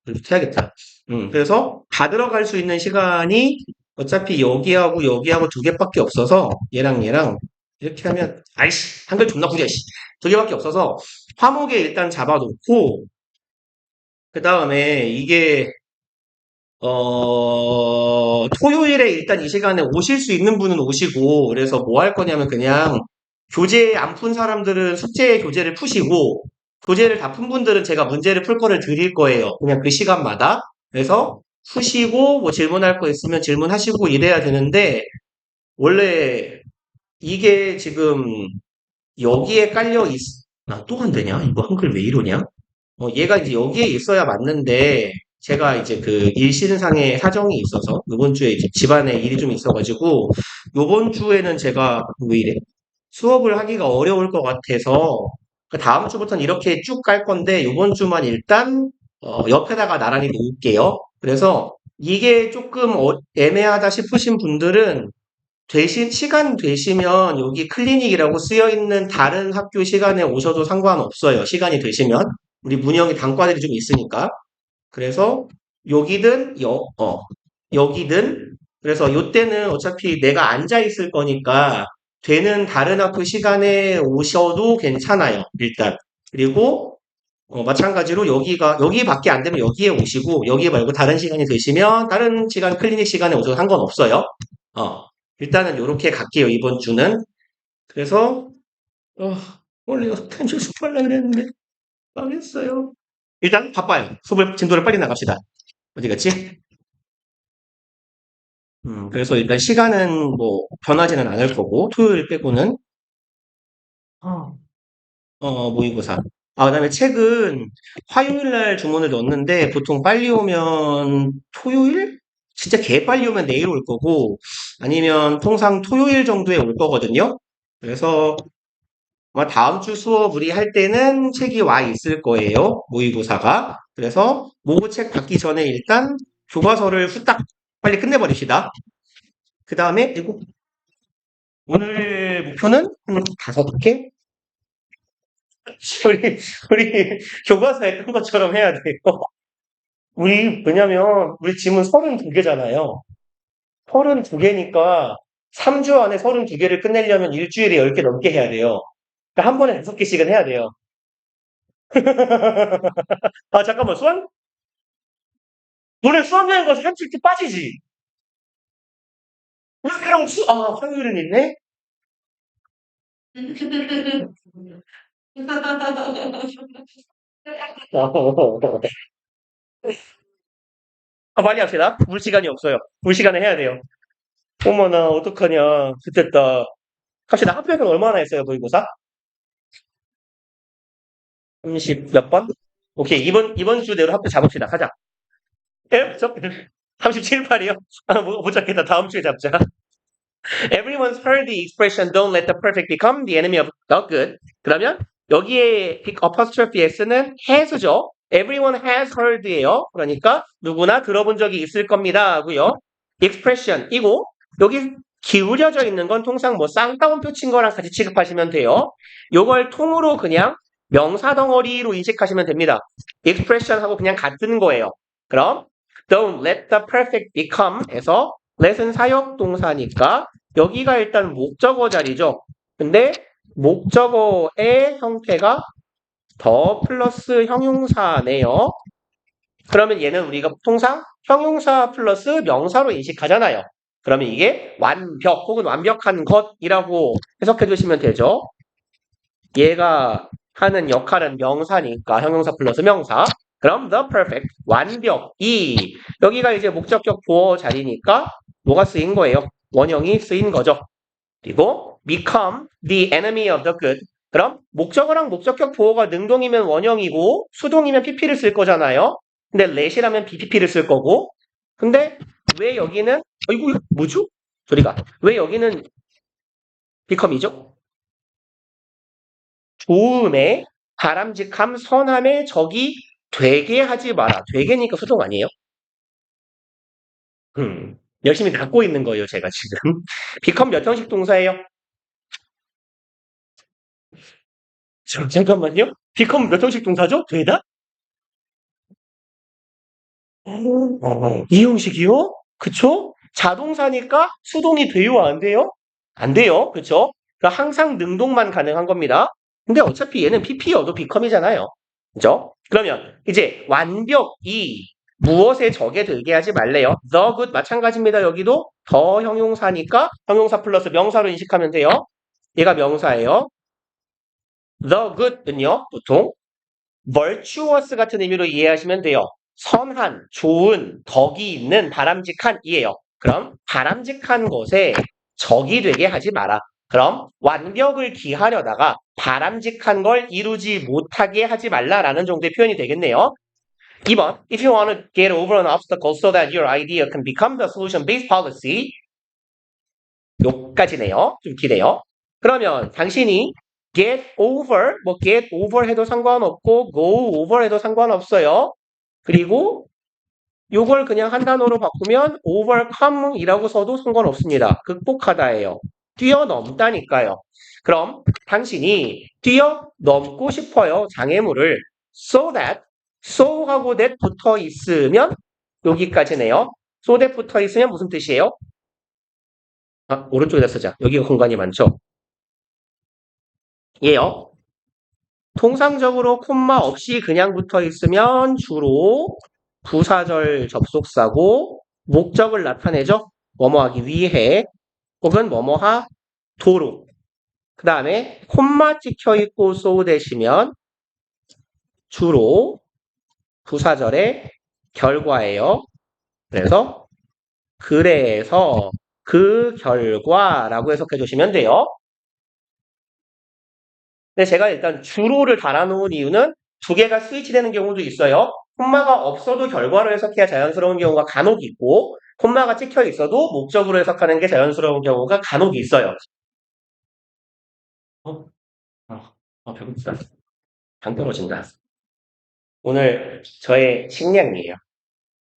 이렇게 해야겠다. 그래서 다 들어갈 수 있는 시간이 어차피 여기하고 여기하고 두 개밖에 없어서 얘랑 얘랑 이렇게 하면 아이씨 한글 존나 구려 씨. 두 개밖에 없어서 화목에 일단 잡아놓고 그 다음에 이게 토요일에 일단 이 시간에 오실 수 있는 분은 오시고 그래서 뭐 할 거냐면 그냥 교재 안 푼 사람들은 숙제 교재를 푸시고 교재를 다 푼 분들은 제가 문제를 풀 거를 드릴 거예요. 그냥 그 시간마다. 그래서 푸시고 뭐 질문할 거 있으면 질문하시고 이래야 되는데 원래 이게 지금 여기에 깔려 있, 또 안 되냐? 이거 한글 왜 이러냐? 얘가 이제 여기에 있어야 맞는데, 제가 이제 그 일신상의 사정이 있어서, 요번 주에 이제 집안에 일이 좀 있어가지고, 요번 주에는 제가, 왜 이래? 수업을 하기가 어려울 것 같아서, 그 다음 주부터는 이렇게 쭉 깔 건데, 요번 주만 일단, 옆에다가 나란히 놓을게요. 그래서, 이게 조금 애매하다 싶으신 분들은, 시간 되시면 여기 클리닉이라고 쓰여 있는 다른 학교 시간에 오셔도 상관없어요. 시간이 되시면. 우리 문형이 단과들이 좀 있으니까. 그래서 여기든 여기든 그래서 요때는 어차피 내가 앉아 있을 거니까 되는 다른 학교 시간에 오셔도 괜찮아요. 일단. 그리고 마찬가지로 여기밖에 안 되면 여기에 오시고 여기 말고 다른 시간이 되시면 다른 시간 클리닉 시간에 오셔도 상관없어요. 어, 일단은 요렇게 갈게요. 이번 주는. 그래서 어, 원래 편집 수업하려고 그랬는데 망했어요. 일단 바빠요. 수업 진도를 빨리 나갑시다. 어디 갔지? 그래서 일단 시간은 뭐 변하지는 않을 거고 토요일 빼고는 어, 모의고사. 그다음에 책은 화요일 날 주문을 넣었는데 보통 빨리 오면 토요일? 진짜 개 빨리 오면 내일 올 거고 아니면 통상 토요일 정도에 올 거거든요. 그래서 아마 다음 주 수업 우리 할 때는 책이 와 있을 거예요. 모의고사가. 그래서 모의책 받기 전에 일단 교과서를 후딱 빨리 끝내버립시다. 그 다음에 그리고 오늘 목표는 한 5개? 우리 교과서 했던 것처럼 해야 돼요. 왜냐면 우리 지문 32개잖아요. 32개니까 3주 안에 32개를 끝내려면 일주일에 10개 넘게 해야 돼요. 그러니까 한 번에 5개씩은 해야 돼요. 잠깐만, 너네 수학여행 가서 한주일 빠지지? 그럼 화요일은 있네? 빨리 합시다. 물 시간이 없어요. 물 시간에 해야 돼요. 어머나, 어떡하냐. 좋겠다. 갑시다. 학교에서는 얼마나 했어요, 모의고사? 30 몇 번? 오케이. 이번 주 내로 학교 잡읍시다. 가자. 예? 37, 8이요? 못 잡겠다. 다음 주에 잡자. Everyone's heard the expression don't let the perfect become the enemy of the good. 그러면 여기에 apostrophe s는 has죠. Everyone has heard예요. 그러니까 누구나 들어본 적이 있을 겁니다. 하고요. expression 이고 여기 기울여져 있는 건 통상 뭐 쌍따옴표 친 거랑 같이 취급하시면 돼요. 요걸 통으로 그냥 명사 덩어리로 인식하시면 됩니다. expression하고 그냥 같은 거예요. 그럼 don't let the perfect become에서 let은 사역 동사니까 여기가 일단 목적어 자리죠. 근데 목적어의 형태가 더 플러스 형용사네요. 그러면 얘는 우리가 통상 형용사 플러스 명사로 인식하잖아요. 그러면 이게 완벽 혹은 완벽한 것이라고 해석해 주시면 되죠. 얘가 하는 역할은 명사니까 형용사 플러스 명사. 그럼 the perfect 완벽이 여기가 이제 목적격 보어 자리니까 뭐가 쓰인 거예요? 원형이 쓰인 거죠. 그리고 become the enemy of the good. 그럼 목적어랑 목적격 보어가 능동이면 원형이고 수동이면 pp를 쓸 거잖아요. 근데 let이라면 bpp를 쓸 거고. 근데 왜 여기는 이거 뭐죠? 소리가 왜 여기는 become이죠? 좋음에 바람직함 선함에 적이 되게 하지 마라. 되게니까 수동 아니에요? 열심히 갖고 있는 거예요, 제가 지금. become 몇 형식 동사예요? 잠깐만요. become 몇 형식 동사죠? 되다? 이 형식이요? 그쵸? 자동사니까 수동이 돼요, 안 돼요? 안 돼요. 그쵸? 그러니까 항상 능동만 가능한 겁니다. 근데 어차피 얘는 PP여도 비컴이잖아요. 그죠? 그러면 이제 완벽이 무엇에 적에 들게 하지 말래요. The good 마찬가지입니다. 여기도 더 형용사니까 형용사 플러스 명사로 인식하면 돼요. 얘가 명사예요. The good는요, 보통 virtuous 같은 의미로 이해하시면 돼요. 선한, 좋은, 덕이 있는, 바람직한 이에요. 그럼 바람직한 것에 적이 되게 하지 마라. 그럼 완벽을 기하려다가 바람직한 걸 이루지 못하게 하지 말라라는 정도의 표현이 되겠네요. 2번, if you want to get over an obstacle so that your idea can become the solution-based policy, 요까지네요. 좀 기네요. 그러면 당신이 get over, 뭐 get over 해도 상관없고 go over 해도 상관없어요. 그리고 요걸 그냥 한 단어로 바꾸면 overcome이라고 써도 상관없습니다. 극복하다예요. 뛰어넘다니까요. 그럼 당신이 뛰어넘고 싶어요. 장애물을 so that, so하고 that 붙어 있으면 여기까지네요. so that 붙어 있으면 무슨 뜻이에요? 아, 오른쪽에다 쓰자. 여기가 공간이 많죠? 예요. 통상적으로 콤마 없이 그냥 붙어 있으면 주로 부사절 접속사고 목적을 나타내죠. 뭐뭐하기 위해 혹은 뭐뭐하도록. 그 다음에 콤마 찍혀 있고 so 대시면 주로 부사절의 결과예요. 그래서 그 결과라고 해석해 주시면 돼요. 근데 제가 일단 주로를 달아놓은 이유는 두 개가 스위치되는 경우도 있어요. 콤마가 없어도 결과로 해석해야 자연스러운 경우가 간혹 있고 콤마가 찍혀 있어도 목적으로 해석하는 게 자연스러운 경우가 간혹 있어요. 배고프다. 당 떨어진다. 오늘 저의 식량이에요.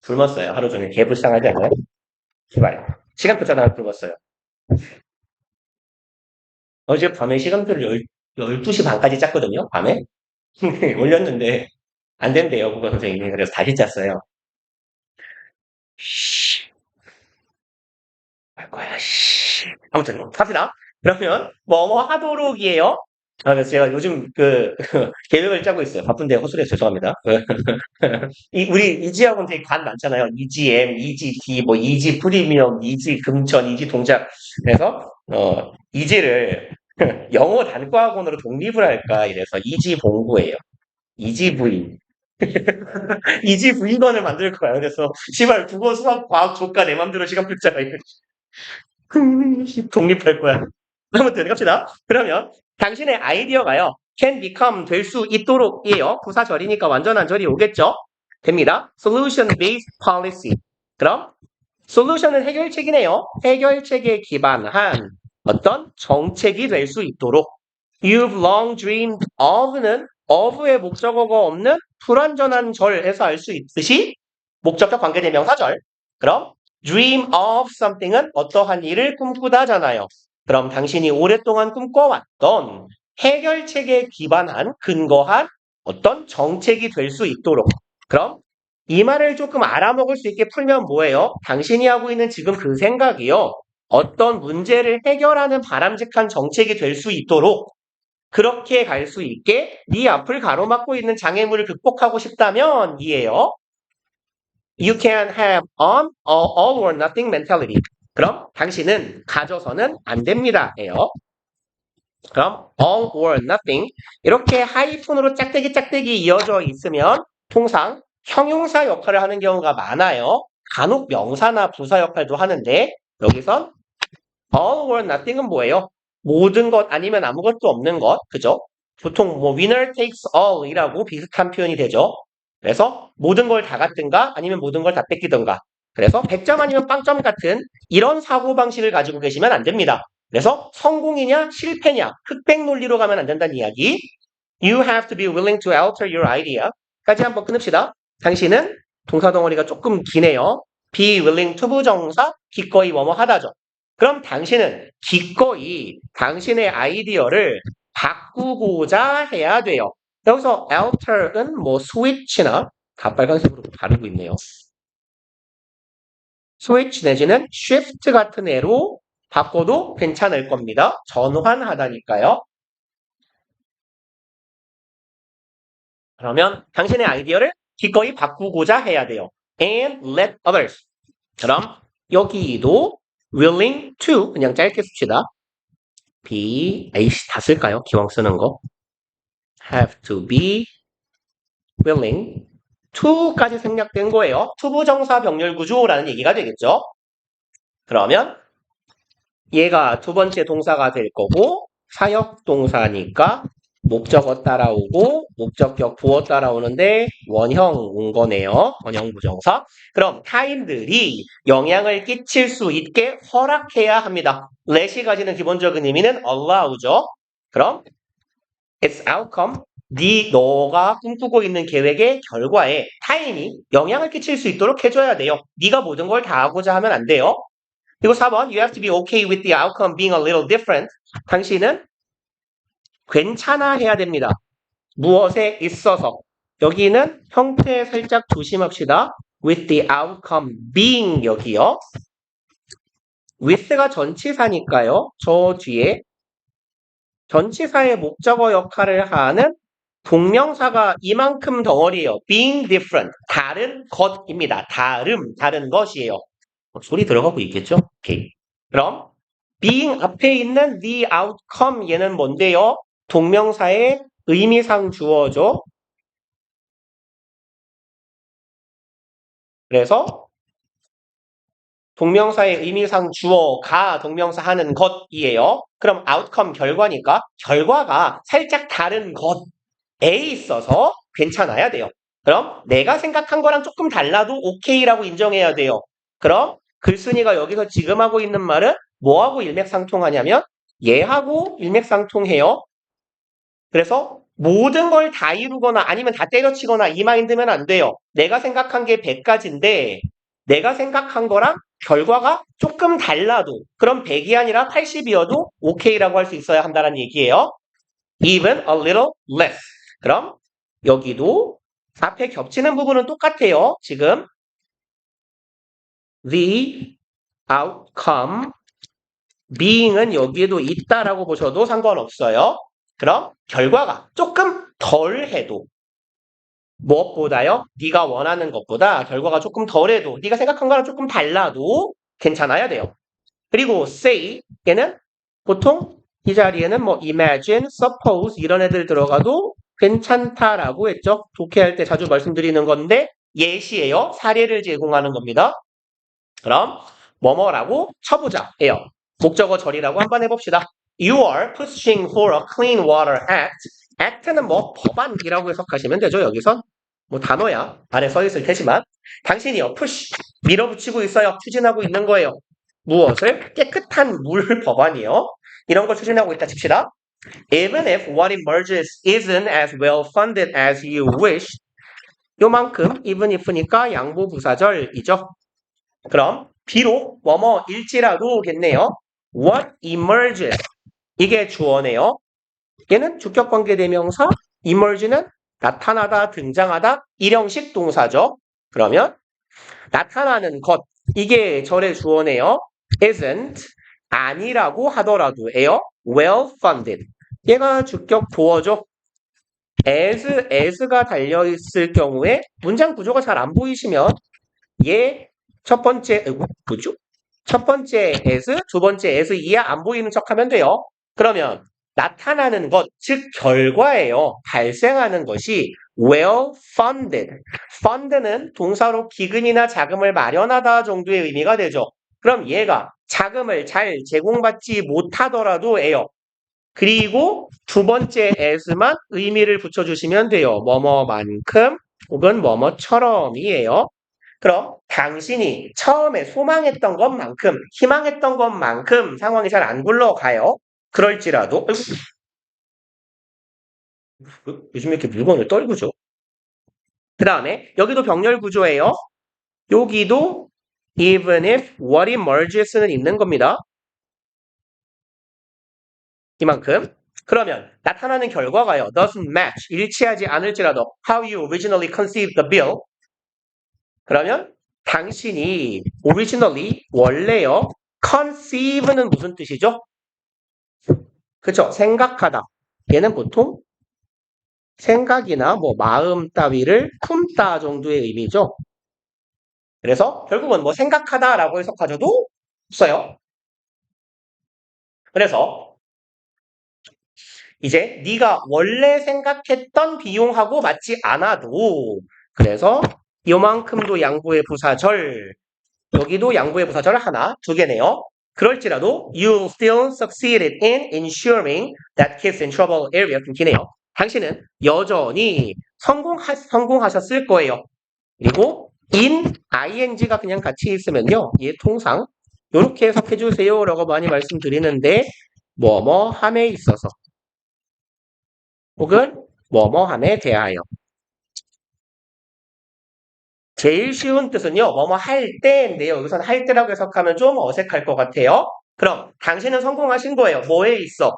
굶었어요. 하루 종일 개불쌍하지 않아요? 제발. 시간표잖아 굶었어요. 어제 밤에 시간표를 12시 반까지 짰거든요. 밤에. 올렸는데 안 된대요. 국어 선생님이. 그래서 다시 짰어요. 쉬, 할 거야. 쉬. 아무튼 갑시다. 그러면 뭐뭐 하도록이에요. 그래서 제가 요즘 계획을 짜고 있어요. 바쁜데 헛소리해서 죄송합니다. 우리 이지학원 되게 관 많잖아요. 이지M, 이지D, 뭐 이지 프리미엄, 이지 금천, 이지 동작. 그래서 이지를 영어 단과학원으로 독립을 할까 이래서 이지 본고예요. 이지 V. 이지 V건을 만들 거야. 그래서 시발 국어, 수학, 과학, 조과 내 맘대로 시간 풀자가 독립할 거야. 아무튼 갑시다. 그러면 당신의 아이디어가요. can become 될 수 있도록이에요. 부사절이니까 완전한 절이 오겠죠? 됩니다. solution based policy. 그럼 solution은 해결책이네요. 해결책에 기반한 어떤 정책이 될 수 있도록 you've long dreamed of는 of의 목적어가 없는 불완전한 절에서 알 수 있듯이 목적격 관계대명사절. 그럼 dream of something은 어떠한 일을 꿈꾸다잖아요. 그럼 당신이 오랫동안 꿈꿔왔던 해결책에 기반한 근거한 어떤 정책이 될 수 있도록. 그럼 이 말을 조금 알아먹을 수 있게 풀면 뭐예요? 당신이 하고 있는 지금 그 생각이요. 어떤 문제를 해결하는 바람직한 정책이 될 수 있도록 그렇게 갈 수 있게 네 앞을 가로막고 있는 장애물을 극복하고 싶다면 이에요. You can have an all or nothing mentality. 그럼 당신은 가져서는 안 됩니다예요. 그럼 all or nothing 이렇게 하이픈으로 짝대기 이어져 있으면 통상 형용사 역할을 하는 경우가 많아요. 간혹 명사나 부사 역할도 하는데 여기선 all or nothing은 뭐예요? 모든 것 아니면 아무것도 없는 것, 그죠? 보통 뭐 winner takes all이라고 비슷한 표현이 되죠. 그래서 모든 걸 다 갖든가 아니면 모든 걸 다 뺏기든가. 그래서 100점 아니면 빵점 같은 이런 사고방식을 가지고 계시면 안 됩니다. 그래서 성공이냐 실패냐 흑백 논리로 가면 안 된다는 이야기. You have to be willing to alter your idea. 까지 한번 끊읍시다. 당신은 동사 덩어리가 조금 기네요. be willing to 부정사 기꺼이 뭐뭐 하다죠. 그럼 당신은 기꺼이 당신의 아이디어를 바꾸고자 해야 돼요. 여기서 alter은 뭐 switch나 다 빨간색으로 다루고 있네요. switch 내지는 shift 같은 애로 바꿔도 괜찮을 겁니다. 전환하다니까요. 그러면 당신의 아이디어를 기꺼이 바꾸고자 해야 돼요. And let others. 그럼 여기도 willing to 그냥 짧게 씁시다. be 에이씨 다 쓸까요? 기왕 쓰는 거. have to be willing to까지 생략된 거예요. 투부정사 병렬 구조라는 얘기가 되겠죠. 그러면 얘가 두 번째 동사가 될 거고 사역 동사니까 목적어 따라오고 목적격 보어 따라오는데 원형 온 거네요. 원형 부정사. 그럼 타인들이 영향을 끼칠 수 있게 허락해야 합니다. let이 가지는 기본적인 의미는 allow죠. 그럼 its outcome 너가 꿈꾸고 있는 계획의 결과에 타인이 영향을 끼칠 수 있도록 해줘야 돼요. 네가 모든 걸 다 하고자 하면 안 돼요. 그리고 4번 you have to be okay with the outcome being a little different. 당신은 괜찮아 해야 됩니다. 무엇에 있어서. 여기는 형태 살짝 조심합시다. with the outcome being 여기요. with가 전치사니까요. 저 뒤에 전치사의 목적어 역할을 하는 동명사가 이만큼 덩어리예요. being different. 다른 것입니다. 다른 것이에요. 소리 들어가고 있겠죠? 오케이. 그럼 being 앞에 있는 the outcome 얘는 뭔데요? 동명사의 의미상 주어죠. 그래서 동명사의 의미상 주어가 동명사 하는 것이에요. 그럼 outcome 결과니까 결과가 살짝 다른 것에 있어서 괜찮아야 돼요. 그럼 내가 생각한 거랑 조금 달라도 오케이라고 인정해야 돼요. 그럼 글쓴이가 여기서 지금 하고 있는 말은 뭐하고 일맥상통하냐면 얘하고 일맥상통해요. 그래서 모든 걸 다 이루거나 아니면 다 때려치거나 이 마인드면 안 돼요. 내가 생각한 게 100가지인데 내가 생각한 거랑 결과가 조금 달라도 그럼 100이 아니라 80이어도 오케이라고 할 수 있어야 한다는 얘기예요. Even a little less. 그럼 여기도 앞에 겹치는 부분은 똑같아요. 지금 the outcome being은 여기에도 있다라고 보셔도 상관없어요. 그럼 결과가 조금 덜 해도 무엇보다요? 네가 원하는 것보다 결과가 조금 덜해도 네가 생각한 거랑 조금 달라도 괜찮아야 돼요. 그리고 say 얘는 보통 이 자리에는 뭐 imagine, suppose 이런 애들 들어가도 괜찮다라고 했죠. 독해할 때 자주 말씀드리는 건데 예시예요. 사례를 제공하는 겁니다. 그럼 뭐뭐라고 쳐보자 예요. 목적어 절이라고 한번 해봅시다. You are pushing for a clean water act. act는 뭐 법안이라고 해석하시면 되죠. 여기선 뭐 단어야 안에 써 있을 테지만 당신이요 push 밀어붙이고 있어요. 추진하고 있는 거예요. 무엇을? 깨끗한 물 법안이요. 이런 걸 추진하고 있다 칩시다. Even if what emerges isn't as well funded as you wish. 요만큼 even if니까 양보부사절이죠. 그럼 비록 뭐뭐일지라도겠네요. What emerges 이게 주어네요. 얘는 주격관계대명사 emerge는 나타나다, 등장하다, 일형식 동사죠. 그러면 나타나는 것 이게 절의 주어네요. isn't 아니라고 하더라도예요. well funded 얘가 주격 보어죠. as가 달려있을 경우에 문장 구조가 잘 안 보이시면 얘 첫 번째 뭐죠? 첫 번째 as, 두 번째 as 이하 안 보이는 척하면 돼요. 그러면 나타나는 것, 즉 결과예요. 발생하는 것이 well funded. fund는 동사로 기금이나 자금을 마련하다 정도의 의미가 되죠. 그럼 얘가 자금을 잘 제공받지 못하더라도예요. 그리고 두 번째 as만 의미를 붙여주시면 돼요. 뭐뭐만큼 혹은 뭐뭐처럼이에요. 그럼 당신이 처음에 소망했던 것만큼, 희망했던 것만큼 상황이 잘 안 굴러가요. 그럴지라도 요즘 이렇게 물건을 떨구죠. 그 다음에 여기도 병렬 구조예요. 여기도 even if what emerges는 있는 겁니다. 이만큼. 그러면 나타나는 결과가요. doesn't match, 일치하지 않을지라도 how you originally conceived the bill. 그러면 당신이 originally, 원래요. conceive는 무슨 뜻이죠? 그쵸? 생각하다. 얘는 보통 생각이나 뭐 마음 따위를 품다 정도의 의미죠. 그래서 결국은 뭐 생각하다라고 해석하셔도 없어요. 그래서 이제 네가 원래 생각했던 비용하고 맞지 않아도 그래서 요만큼도 양보의 부사절 여기도 양보의 부사절 하나, 두 개네요. 그럴지라도 you still succeeded in ensuring that kids in trouble area 좀 기네요. 당신은 여전히 성공하셨을 거예요. 그리고 in ing가 그냥 같이 있으면요. 얘 통상 이렇게 해석해 주세요라고 많이 말씀드리는데 뭐뭐함에 있어서 혹은 뭐뭐함에 대하여 제일 쉬운 뜻은요. 뭐뭐 할 때인데요. 여기서는 할 때라고 해석하면 좀 어색할 것 같아요. 그럼 당신은 성공하신 거예요. 뭐에 있어?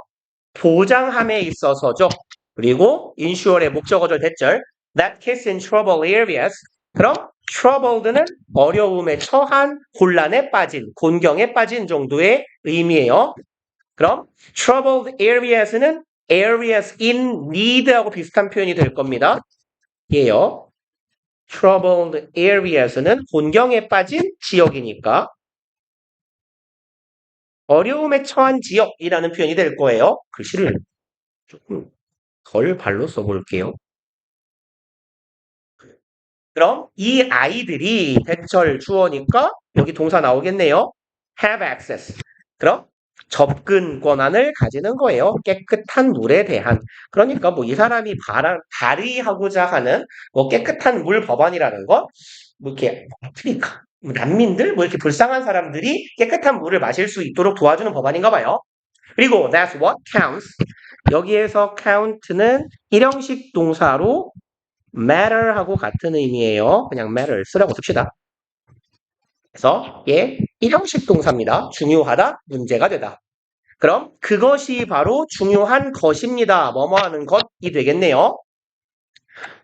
보장함에 있어서죠. 그리고 insure의 목적어절 대절 that kids in trouble areas 그럼 troubled는 어려움에 처한, 곤란에 빠진, 곤경에 빠진 정도의 의미예요. 그럼 troubled areas는 areas in need하고 비슷한 표현이 될 겁니다. 예요. troubled areas는 곤경에 빠진 지역이니까 어려움에 처한 지역이라는 표현이 될 거예요. 글씨를 조금 덜 발로 써볼게요. 그럼 이 아이들이 대절 주어니까 여기 동사 나오겠네요. have access. 그럼 접근 권한을 가지는 거예요. 깨끗한 물에 대한. 그러니까 뭐 이 사람이 발의하고자 하는 뭐 깨끗한 물 법안이라는 건 뭐 이렇게 아프리카 난민들 뭐 이렇게 불쌍한 사람들이 깨끗한 물을 마실 수 있도록 도와주는 법안인가 봐요. 그리고 that's what counts. 여기에서 count는 일형식 동사로 matter하고 같은 의미예요. 그냥 matter 쓰라고 씁시다. 그래서 얘 일형식 동사입니다. 중요하다, 문제가 되다. 그럼 그것이 바로 중요한 것입니다. 뭐뭐 하는 것이 되겠네요.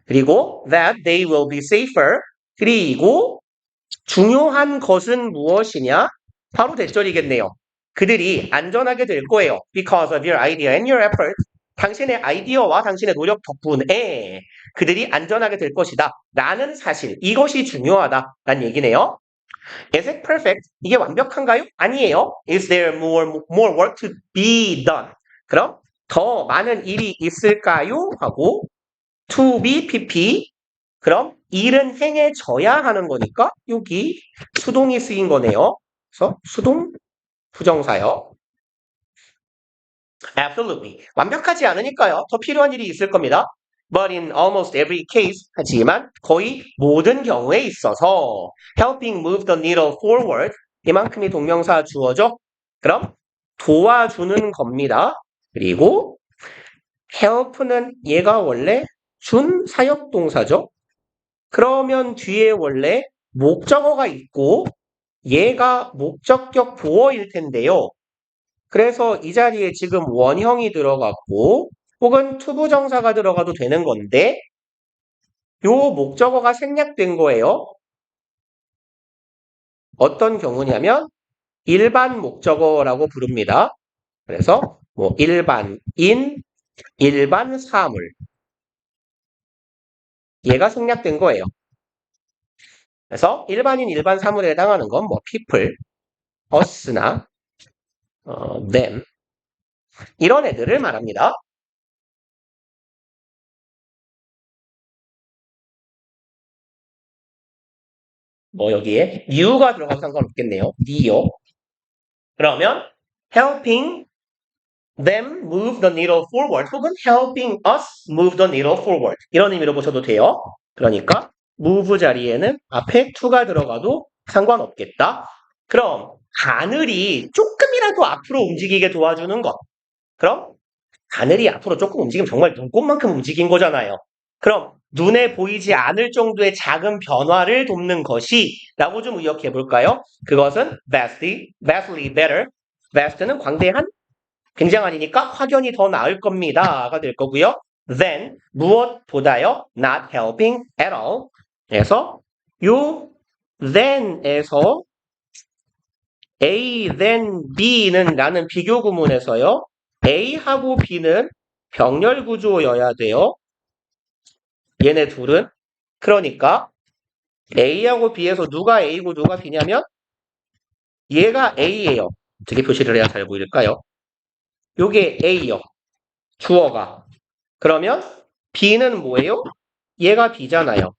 그리고 that they will be safer. 그리고 중요한 것은 무엇이냐? 바로 대절이겠네요. 그들이 안전하게 될 거예요. Because of your idea and your effort. 당신의 아이디어와 당신의 노력 덕분에 그들이 안전하게 될 것이다. 라는 사실, 이것이 중요하다. 라는 얘기네요. Is it perfect? 이게 완벽한가요? 아니에요. Is there more work to be done? 그럼 더 많은 일이 있을까요? 하고 to be pp. 그럼 일은 행해져야 하는 거니까 여기 수동이 쓰인 거네요. 그래서 수동 부정사요. Absolutely. 완벽하지 않으니까요. 더 필요한 일이 있을 겁니다. But in almost every case, 하지만 거의 모든 경우에 있어서 helping move the needle forward 이만큼이 동명사 주어죠. 그럼 도와주는 겁니다. 그리고 help는 얘가 원래 준 사역 동사죠. 그러면 뒤에 원래 목적어가 있고 얘가 목적격 보어일 텐데요. 그래서 이 자리에 지금 원형이 들어갔고 혹은 투부정사가 들어가도 되는 건데 요 목적어가 생략된 거예요. 어떤 경우냐면 일반 목적어라고 부릅니다. 그래서 뭐 일반인, 일반 사물 얘가 생략된 거예요. 그래서 일반인, 일반 사물에 해당하는 건 뭐 people, us나 them 이런 애들을 말합니다. 뭐 여기에 you가 들어가도 상관없겠네요. 네요. 그러면 helping them move the needle forward 혹은 helping us move the needle forward 이런 의미로 보셔도 돼요. 그러니까 move 자리에는 앞에 to가 들어가도 상관없겠다. 그럼 하늘이 조금이라도 앞으로 움직이게 도와주는 것. 그럼 하늘이 앞으로 조금 움직이면 정말 눈꽃만큼 움직인 거잖아요. 그럼 눈에 보이지 않을 정도의 작은 변화를 돕는 것이 라고 좀 의역해 볼까요? 그것은 vastly better. vast는 광대한, 굉장하니까 확연히 더 나을 겁니다가 될 거고요. then 무엇보다요? not helping at all. 그래서 요 then에서 A then B는 라는 비교 구문에서요. A하고 B는 병렬 구조여야 돼요. 얘네 둘은. 그러니까 A하고 B에서 누가 A고 누가 B냐면 얘가 A예요. 어떻게 표시를 해야 잘 보일까요? 요게 A요. 주어가. 그러면 B는 뭐예요? 얘가 B잖아요.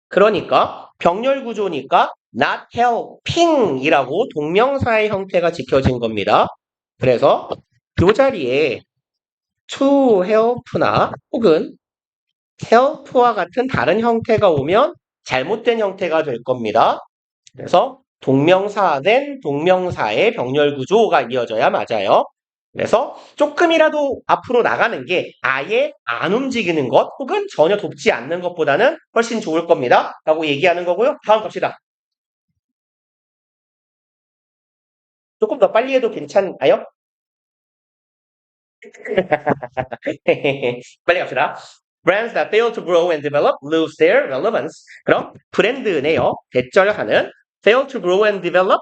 그러니까 병렬 구조니까 not helping 이라고 동명사의 형태가 지켜진 겁니다. 그래서 이 자리에 to help나 혹은 help와 같은 다른 형태가 오면 잘못된 형태가 될 겁니다. 그래서 동명사 된 동명사의 병렬 구조가 이어져야 맞아요. 그래서 조금이라도 앞으로 나가는 게 아예 안 움직이는 것 혹은 전혀 돕지 않는 것보다는 훨씬 좋을 겁니다. 라고 얘기하는 거고요. 다음 갑시다. 조금 더 빨리 해도 괜찮아요? 빨리 갑시다. Brands that fail to grow and develop lose their relevance. 그럼 브랜드네요. 대절하는 fail to grow and develop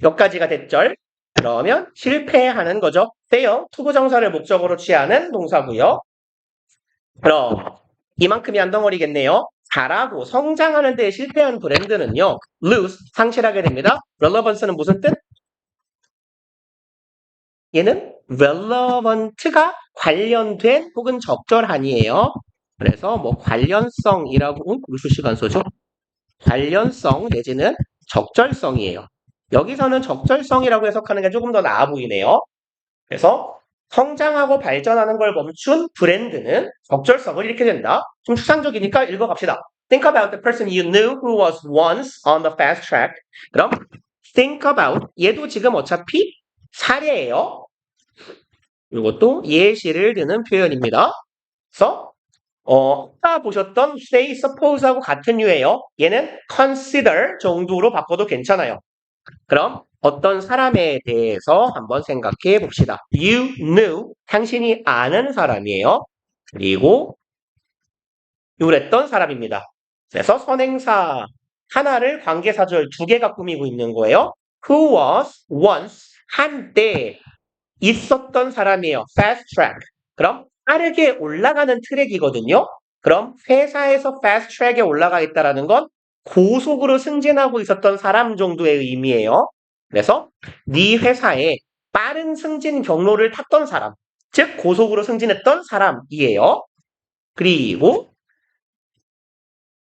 여기까지가 대절. 그러면 실패하는 거죠. fail 투부정사를 목적으로 취하는 동사고요. 그럼 이만큼이 한 덩어리겠네요. 자라고 성장하는 데 실패한 브랜드는요. lose 상실하게 됩니다. relevance는 무슨 뜻? 얘는 relevant가 관련된 혹은 적절한이에요. 그래서 뭐 관련성이라고 물수시간소죠. 관련성 내지는 적절성이에요. 여기서는 적절성이라고 해석하는 게 조금 더 나아 보이네요. 그래서 성장하고 발전하는 걸 멈춘 브랜드는 적절성을 잃게 된다. 좀 추상적이니까 읽어갑시다. Think about the person you knew who was once on the fast track. 그럼 think about 얘도 지금 어차피 사례예요. 이것도 예시를 드는 표현입니다. 그래서 아까 보셨던 say, suppose하고 같은 유예요. 얘는 consider 정도로 바꿔도 괜찮아요. 그럼 어떤 사람에 대해서 한번 생각해 봅시다. You knew, 당신이 아는 사람이에요. 그리고 이랬던 사람입니다. 그래서 선행사 하나를 관계사절 두 개가 꾸미고 있는 거예요. Who was once, 한때 있었던 사람이에요. fast track. 그럼 빠르게 올라가는 트랙이거든요. 그럼 회사에서 fast track에 올라가 있다는 건 고속으로 승진하고 있었던 사람 정도의 의미예요. 그래서 네 회사에 빠른 승진 경로를 탔던 사람, 즉 고속으로 승진했던 사람이에요. 그리고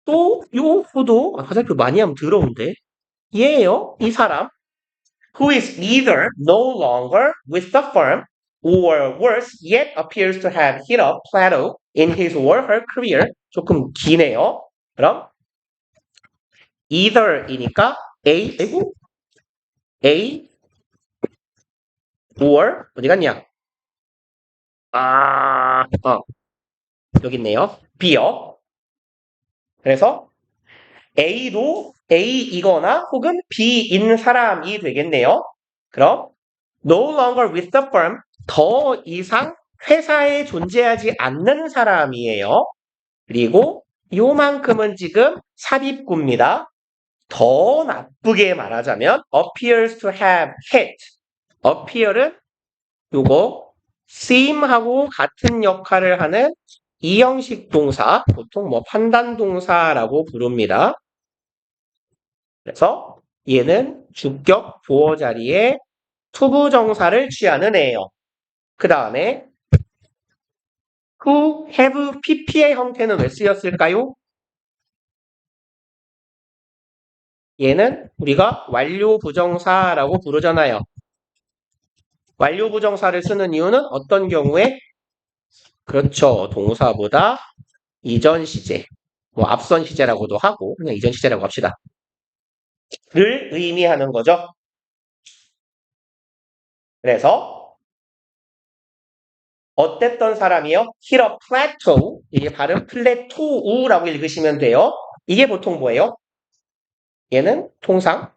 또 요 호도 화살표 많이 하면 더러운데 얘예요. 이 사람 who is either no longer with the firm or worse yet appears to have hit a plateau in his or her career. 조금 기네요. 그럼 either이니까 A or 어디 갔냐? 여기 있네요. B요. 그래서 A도 A이거나 혹은 B인 사람이 되겠네요. 그럼 no longer with the firm 더 이상 회사에 존재하지 않는 사람이에요. 그리고 요만큼은 지금 삽입구입니다. 더 나쁘게 말하자면 appears to have hit. appear은 요거 seem하고 같은 역할을 하는 이형식 동사, 보통 뭐 판단 동사라고 부릅니다. 그래서 얘는 주격 보어 자리에 투부정사를 취하는 애예요. 그 다음에 who, have, pp의 형태는 왜 쓰였을까요? 얘는 우리가 완료 부정사라고 부르잖아요. 완료 부정사를 쓰는 이유는 어떤 경우에? 그렇죠. 동사보다 이전 시제, 뭐 앞선 시제라고도 하고 그냥 이전 시제라고 합시다. 를 의미하는 거죠. 그래서 어땠던 사람이요? hit a plateau. 이게 발음 플래토우라고 읽으시면 돼요. 이게 보통 뭐예요? 얘는 통상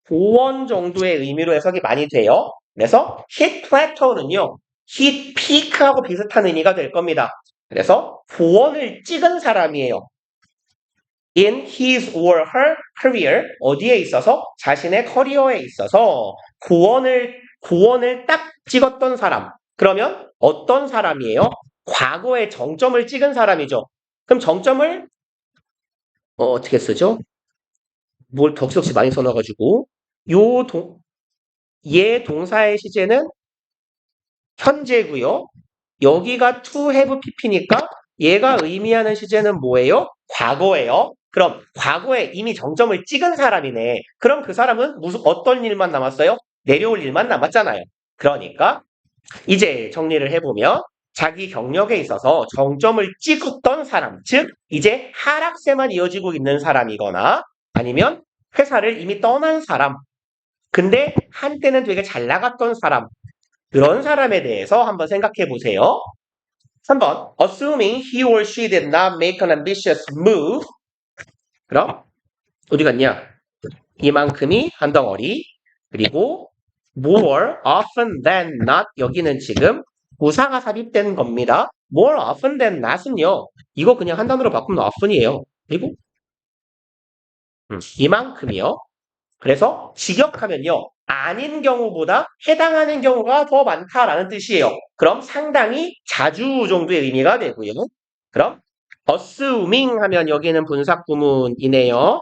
보원 정도의 의미로 해석이 많이 돼요. 그래서 hit plateau는요. hit peak하고 비슷한 의미가 될 겁니다. 그래서 보원을 찍은 사람이에요. in his or her career 어디에 있어서 자신의 커리어에 있어서 고원을 딱 찍었던 사람. 그러면 어떤 사람이에요? 과거에 정점을 찍은 사람이죠. 그럼 정점을 어떻게 쓰죠? 뭘 덕지덕지 많이 써놔가지고 요 얘 동사의 시제는 현재고요. 여기가 to have pp니까 얘가 의미하는 시제는 뭐예요? 과거예요. 그럼 과거에 이미 정점을 찍은 사람이네. 그럼 그 사람은 무슨 어떤 일만 남았어요? 내려올 일만 남았잖아요. 그러니까 이제 정리를 해보면 자기 경력에 있어서 정점을 찍었던 사람, 즉 이제 하락세만 이어지고 있는 사람이거나 아니면 회사를 이미 떠난 사람, 근데 한때는 되게 잘 나갔던 사람, 그런 사람에 대해서 한번 생각해 보세요. 3번, assuming he or she did not make an ambitious move. 그럼 어디 갔냐? 이만큼이 한 덩어리. 그리고 more often than not. 여기는 지금 부사가 삽입된 겁니다. more often than not은요. 이거 그냥 한 단어로 바꾸면 often이에요. 그리고 이만큼이요. 그래서 직역하면요. 아닌 경우보다 해당하는 경우가 더 많다라는 뜻이에요. 그럼 상당히 자주 정도의 의미가 되고요. 그럼 assuming 하면 여기는 분사구문이네요.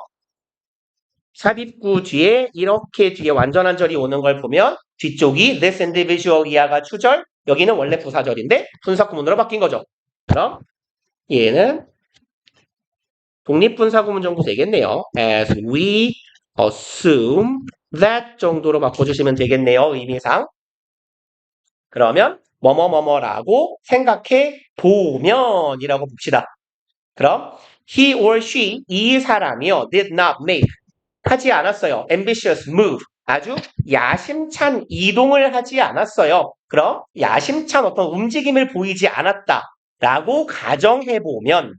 삽입구 뒤에 이렇게 뒤에 완전한 절이 오는 걸 보면 뒤쪽이 this individual 이하가 추절, 여기는 원래 부사절인데 분사구문으로 바뀐 거죠. 그럼 얘는 독립분사구문 정도 되겠네요. As we assume that 정도로 바꿔주시면 되겠네요. 의미상. 그러면 뭐뭐뭐뭐라고 생각해 보면이라고 봅시다. 그럼 he or she 이 사람이요 did not make 하지 않았어요. ambitious move 아주 야심찬 이동을 하지 않았어요. 그럼 야심찬 어떤 움직임을 보이지 않았다라고 가정해 보면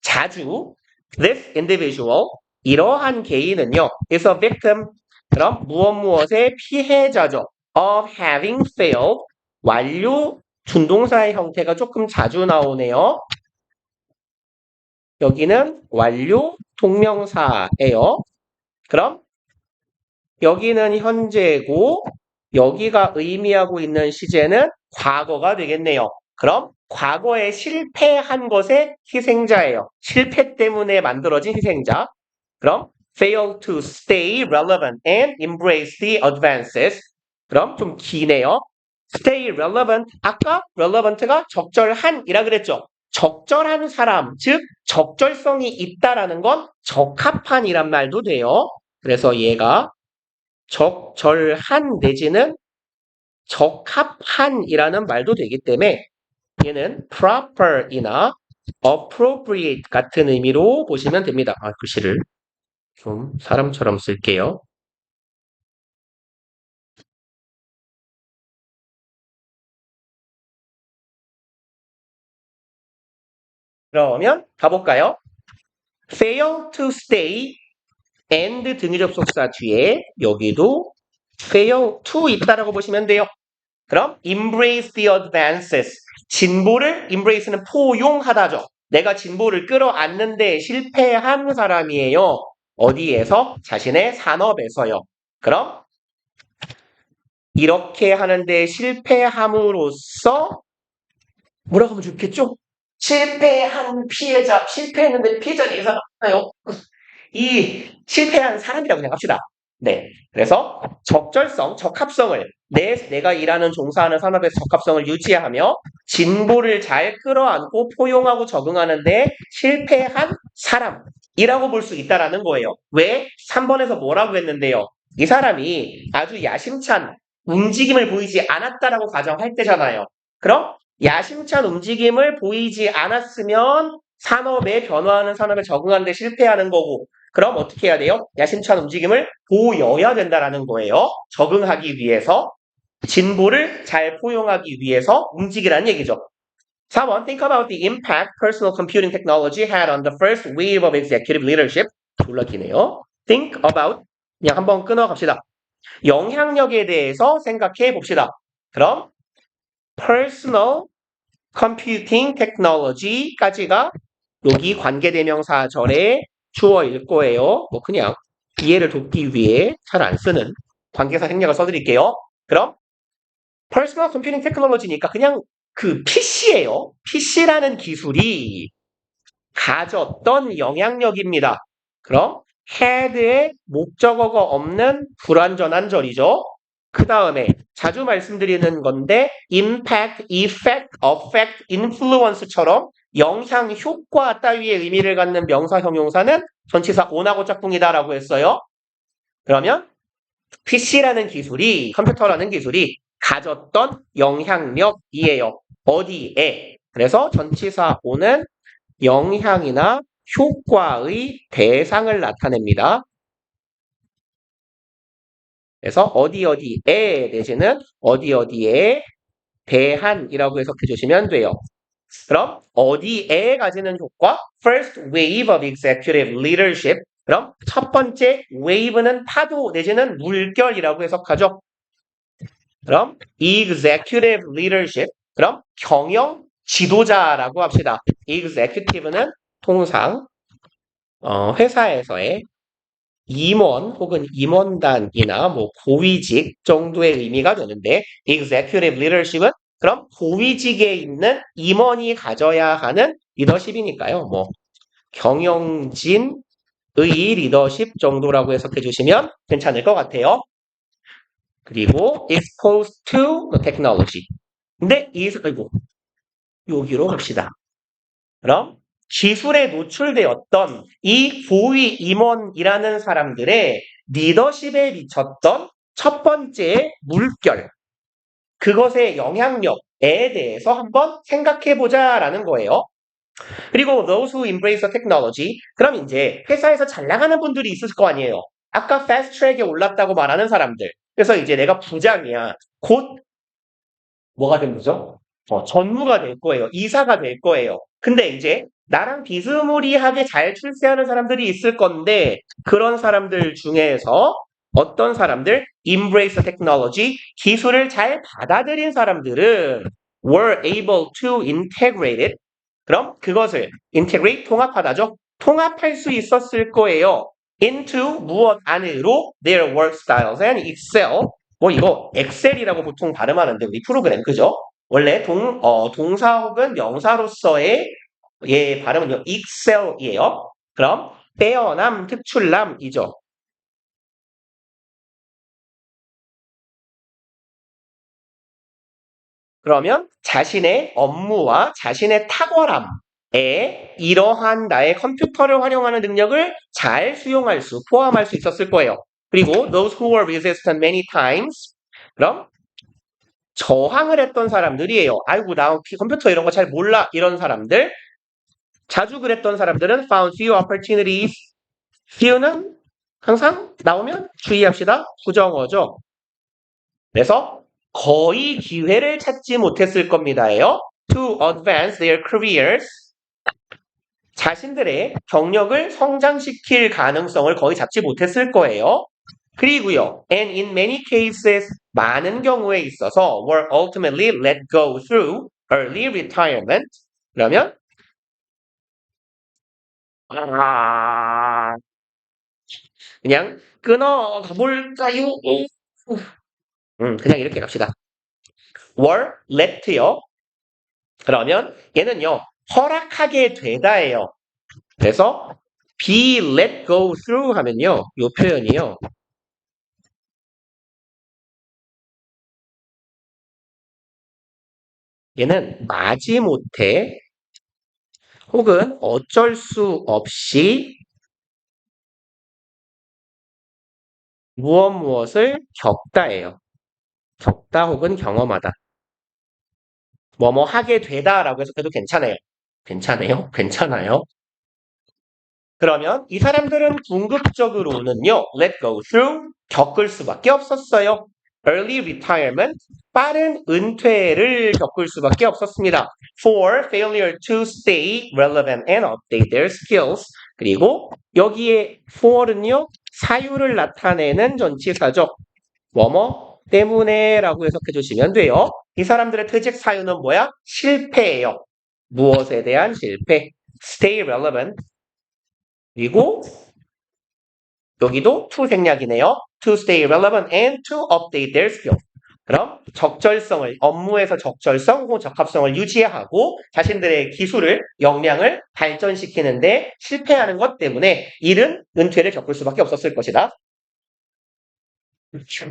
자주 this individual 이러한 개인은요 is a victim 그럼 무엇의 피해자죠. of having failed 완료 준동사의 형태가 조금 자주 나오네요. 여기는 완료 동명사예요. 그럼 여기는 현재고 여기가 의미하고 있는 시제는 과거가 되겠네요. 그럼 과거에 실패한 것의 희생자예요. 실패 때문에 만들어진 희생자. 그럼 fail to stay relevant and embrace the advances. 그럼 좀 기네요. stay relevant. 아까 relevant가 적절한이라 그랬죠. 적절한 사람, 즉 적절성이 있다라는 건 적합한이란 말도 돼요. 그래서 얘가 적절한 내지는 적합한이라는 말도 되기 때문에 얘는 proper이나 appropriate 같은 의미로 보시면 됩니다. 글씨를 좀 사람처럼 쓸게요. 그러면 가볼까요? fail to stay and 등위 접속사 뒤에 여기도 fail to 있다라고 보시면 돼요. 그럼 embrace the advances 진보를 embrace는 포용하다죠. 내가 진보를 끌어안는데 실패한 사람이에요. 어디에서? 자신의 산업에서요. 그럼 이렇게 하는데 실패함으로써 뭐라고 하면 좋겠죠? 실패한 피해자, 실패했는데 피해자는 예상하나요? 이 실패한 사람이라고 생각합시다. 네. 그래서 적절성, 적합성을 내가 일하는 종사하는 산업에서 적합성을 유지하며 진보를 잘 끌어안고 포용하고 적응하는데 실패한 사람이라고 볼 수 있다라는 거예요. 왜? 3번에서 뭐라고 했는데요. 이 사람이 아주 야심찬 움직임을 보이지 않았다라고 가정할 때잖아요. 그럼 야심찬 움직임을 보이지 않았으면 산업에 변화하는 산업에 적응하는데 실패하는 거고 그럼 어떻게 해야 돼요? 야심찬 움직임을 보여야 된다라는 거예요. 적응하기 위해서 진보를 잘 포용하기 위해서 움직이라는 얘기죠. 4번 Think about the impact personal computing technology had on the first wave of executive leadership. 놀라기네요. Think about 그냥 한번 끊어갑시다. 영향력에 대해서 생각해 봅시다. 그럼 personal computing technology까지가 여기 관계대명사절의 주어일 거예요. 뭐 그냥 이해를 돕기 위해 잘 안 쓰는 관계사 생략을 써드릴게요. 그럼 Personal Computing Technology니까 그냥 그 PC예요. PC라는 기술이 가졌던 영향력입니다. 그럼 had의 목적어가 없는 불완전한 절이죠. 그 다음에 자주 말씀드리는 건데 impact, effect, affect, influence처럼 영향, 효과 따위의 의미를 갖는 명사, 형용사는 전치사 on하고 짝꿍이다라고 했어요. 그러면 PC라는 기술이, 컴퓨터라는 기술이 가졌던 영향력이에요. 어디에? 그래서 전치사 on은 영향이나 효과의 대상을 나타냅니다. 그래서 어디 어디에 내지는 어디 어디에 대한이라고 해석해 주시면 돼요. 그럼 어디에 가지는 효과? First wave of executive leadership. 그럼 첫 번째 wave는 파도 내지는 물결이라고 해석하죠. 그럼 executive leadership. 그럼 경영 지도자라고 합시다. executive는 통상 회사에서의 임원 혹은 임원단이나 뭐 고위직 정도의 의미가 되는데 executive leadership은 그럼 고위직에 있는 임원이 가져야 하는 리더십이니까요. 뭐 경영진의 리더십 정도라고 해석해 주시면 괜찮을 것 같아요. 그리고 exposed to technology. 근데 아이고 여기로 갑시다. 그럼 기술에 노출되었던 이 고위 임원이라는 사람들의 리더십에 미쳤던 첫 번째 물결, 그것의 영향력에 대해서 한번 생각해보자라는 거예요. 그리고 those who embrace the technology, 그럼 이제 회사에서 잘 나가는 분들이 있을 거 아니에요. 아까 fast track에 올랐다고 말하는 사람들. 그래서 이제 내가 부장이야. 곧 뭐가 된 거죠? 전무가 될 거예요. 이사가 될 거예요. 근데 이제 나랑 비스무리하게 잘 출세하는 사람들이 있을 건데 그런 사람들 중에서 어떤 사람들? Embrace technology, 기술을 잘 받아들인 사람들은 were able to integrate it. 그럼 그것을 integrate, 통합하다죠. 통합할 수 있었을 거예요. into 무엇 안으로 their work styles and excel. 뭐 이거 엑셀이라고 보통 발음하는데 우리 프로그램 그죠? 원래 동사 혹은 명사로서의 발음은요 excel이에요. 그럼 빼어남, 특출남이죠. 그러면 자신의 업무와 자신의 탁월함에 이러한 나의 컴퓨터를 활용하는 능력을 잘 수용할 수, 포함할 수 있었을 거예요. 그리고 those who were resistant many times. 그럼 저항을 했던 사람들이에요. 아이고 나 컴퓨터 이런 거 잘 몰라 이런 사람들. 자주 그랬던 사람들은 found few opportunities. few는 항상 나오면 주의합시다. 부정어죠. 그래서 거의 기회를 찾지 못했을 겁니다예요. To advance their careers. 자신들의 경력을 성장시킬 가능성을 거의 잡지 못했을 거예요. 그리고요. And in many cases, 많은 경우에 있어서 were ultimately let go through early retirement. 그러면 그냥 끊어가볼까요? 그냥 이렇게 갑시다. were let요. 그러면 얘는요. 허락하게 되다예요. 그래서 be let go through 하면요. 이 표현이요. 얘는 마지못해 혹은 어쩔 수 없이 무엇을 겪다예요. 겪다 혹은 경험하다. 뭐뭐 하게 되다라고 해석해도 괜찮아요. 괜찮아요? 괜찮아요? 그러면 이 사람들은 궁극적으로는요. let go through 겪을 수밖에 없었어요. early retirement 빠른 은퇴를 겪을 수밖에 없었습니다. for failure to stay relevant and update their skills. 그리고 여기에 for는요. 사유를 나타내는 전치사죠. 뭐뭐 때문에 라고 해석해 주시면 돼요. 이 사람들의 퇴직 사유는 뭐야? 실패예요. 무엇에 대한 실패? Stay relevant. 그리고 여기도 to 생략이네요. To stay relevant and to update their skill. 그럼 적절성을 업무에서 적절성 혹은 적합성을 유지하고 자신들의 기술을 역량을 발전시키는데 실패하는 것 때문에 이른 은퇴를 겪을 수밖에 없었을 것이다.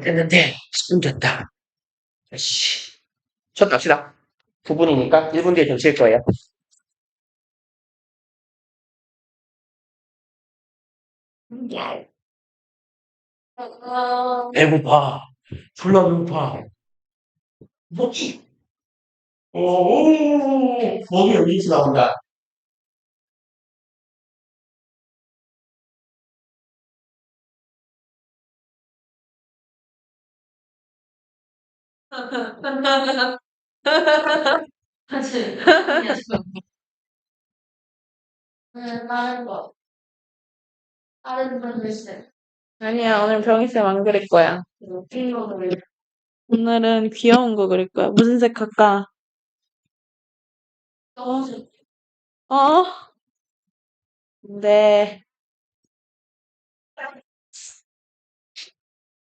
됐는데 숨겼다. 씨, 첫 갑시다. 9분이니까 1분 뒤에 좀 쉴 거예요. 배고파. 졸라 배고파. 뭐지? 오, 먹이 여기서 나온다. 사실 다른 거 다른 거 글쎄. 아니야, 오늘 병희쌤 안 그릴 거야. 오늘은 귀여운 거 그릴 거야. 무슨 색 할까? 어? 네.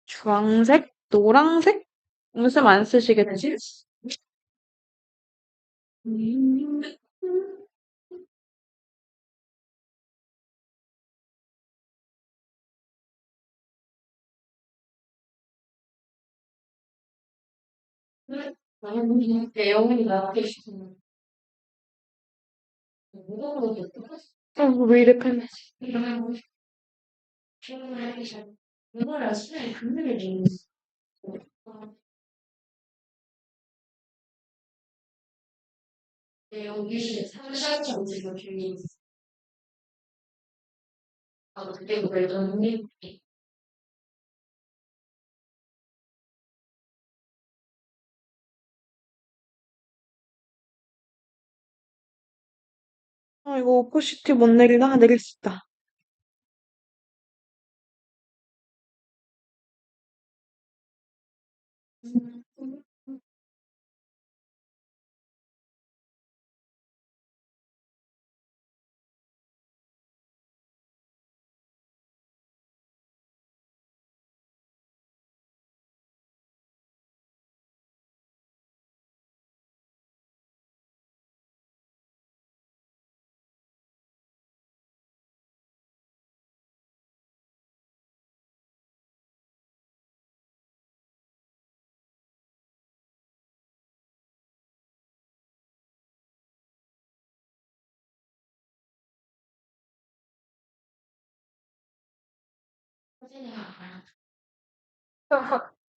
주황색? 노랑색? 무슨 안 쓰시겠지? 음. 내용이 나오고 싶은 왜 이렇게 이거를 수련이 금리를 내는 내용이 상상치 않지만 굉장히 그때 그걸 너무 이거 오포시티 못 내리나? 내릴 수 있다.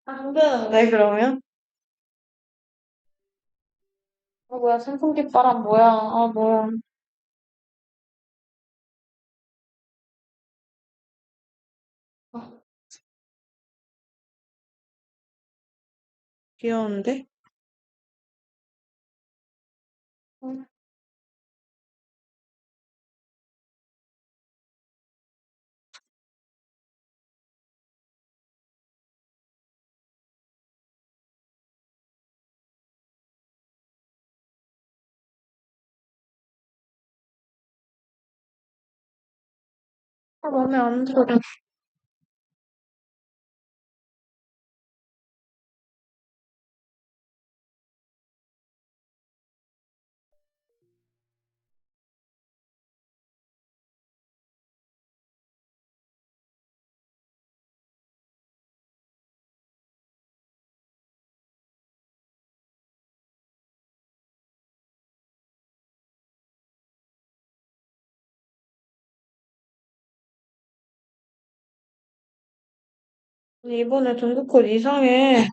안 되는데, 그러면? 뭐야, 선풍기바람 뭐야, 뭐야. 아, 귀여운데? 응. 마음에 안 들어. 이번에 등급컷 이상해.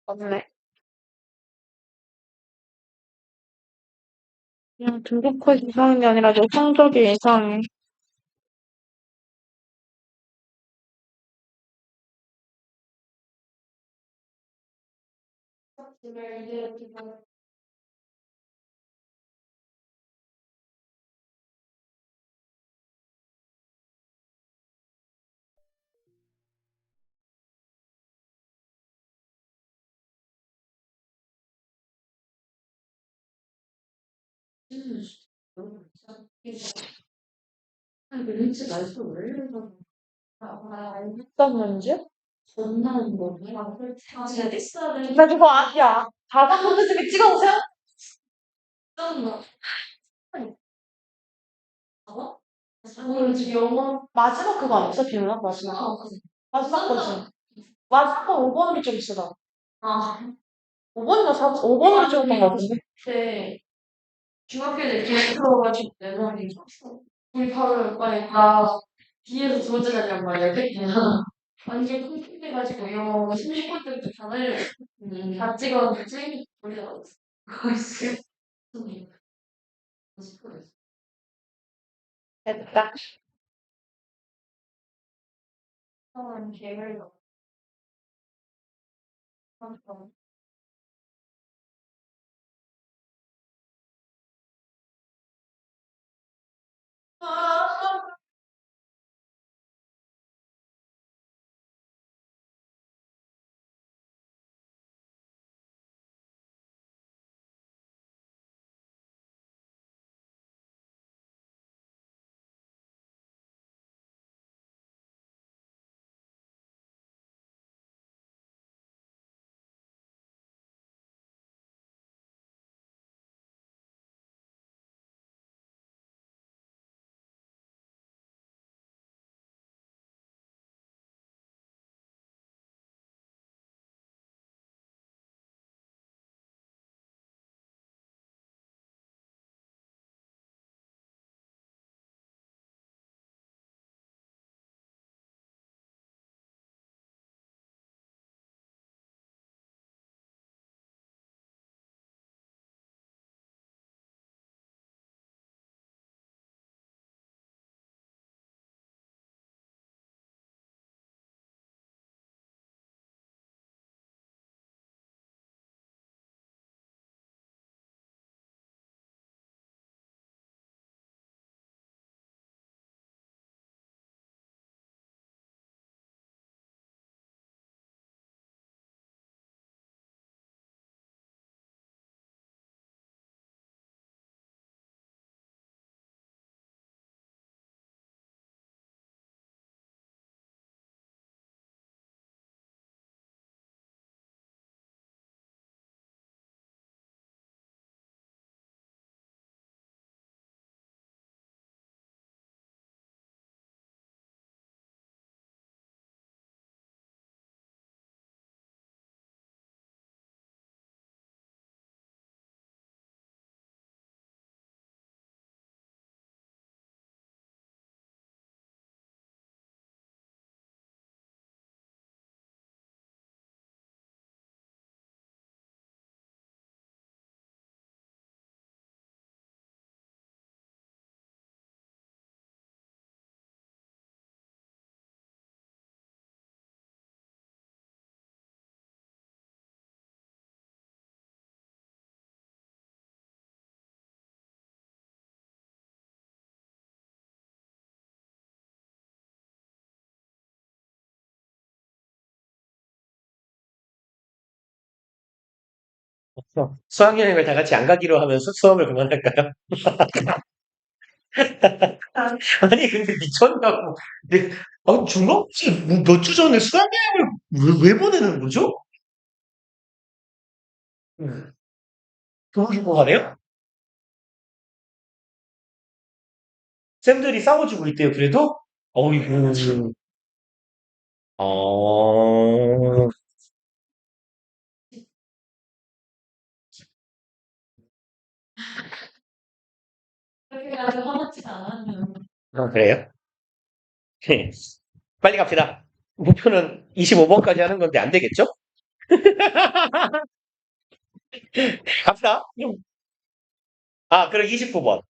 맞네. 그냥 등급컷 이상한 게 아니라 내 성적이 이상해. 렌즈 날씨 왜 이러나? 어떤 면제? 전나는 뭐야? 제가 넥스를 나 그거 아니야. 가방 보는 중에 찍어오세요? 오늘 지금 영어 마지막 그거 안 써? 비누나 마지막 마지막 거지. 마지막 거 5번이 좀 쓰다. 아 5번인가 4번? 5번이 좀 있던 것 같은데. 네. 중학교 때 뒤에 들어가지고 내 머리 우리 바로 옆반에 다 뒤에서 조제하냔 말이야. 그냥 완전 쿵쿵해가지고 영어 30분 때부터 다 날려. 다 찍었는지 우리가 그거 있어요. 됐다. 계획을 넣어. 수학여행을 다 같이 안 가기로 하면 수업을 그만할까요? 아니, 근데 미쳤냐고. 근데, 중학생 몇 주 전에 수학여행을 왜 보내는 거죠? 음. 그러는 거 같네요? 쌤들이 싸워주고 있대요, 그래도? 어이구. 어, 그렇게까지 화나지 않았는데. 그래요? 네. 빨리 갑시다. 목표는 25번까지 하는 건데 안 되겠죠? 갑시다. 그럼 29번.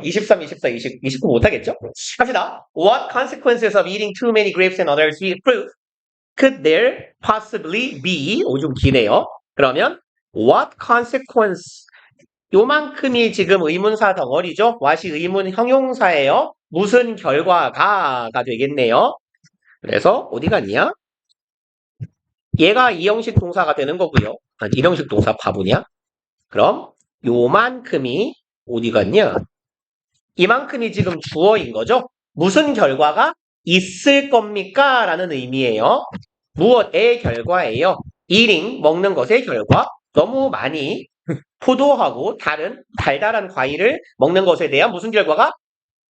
23, 24, 29 못하겠죠? 갑시다. What consequences of eating too many grapes and other sweet fruit could there possibly be? 좀 기네요. 그러면 what consequence? 요만큼이 지금 의문사 덩어리죠? what이 의문 형용사예요. 무슨 결과가가 되겠네요. 그래서 어디 갔냐? 얘가 이형식 동사가 되는 거고요. 이형식 동사 바보냐? 그럼 요만큼이 어디 갔냐? 이만큼이 지금 주어인 거죠? 무슨 결과가 있을 겁니까? 라는 의미예요. 무엇의 결과예요? eating, 먹는 것의 결과. 너무 많이 포도하고 다른 달달한 과일을 먹는 것에 대한 무슨 결과가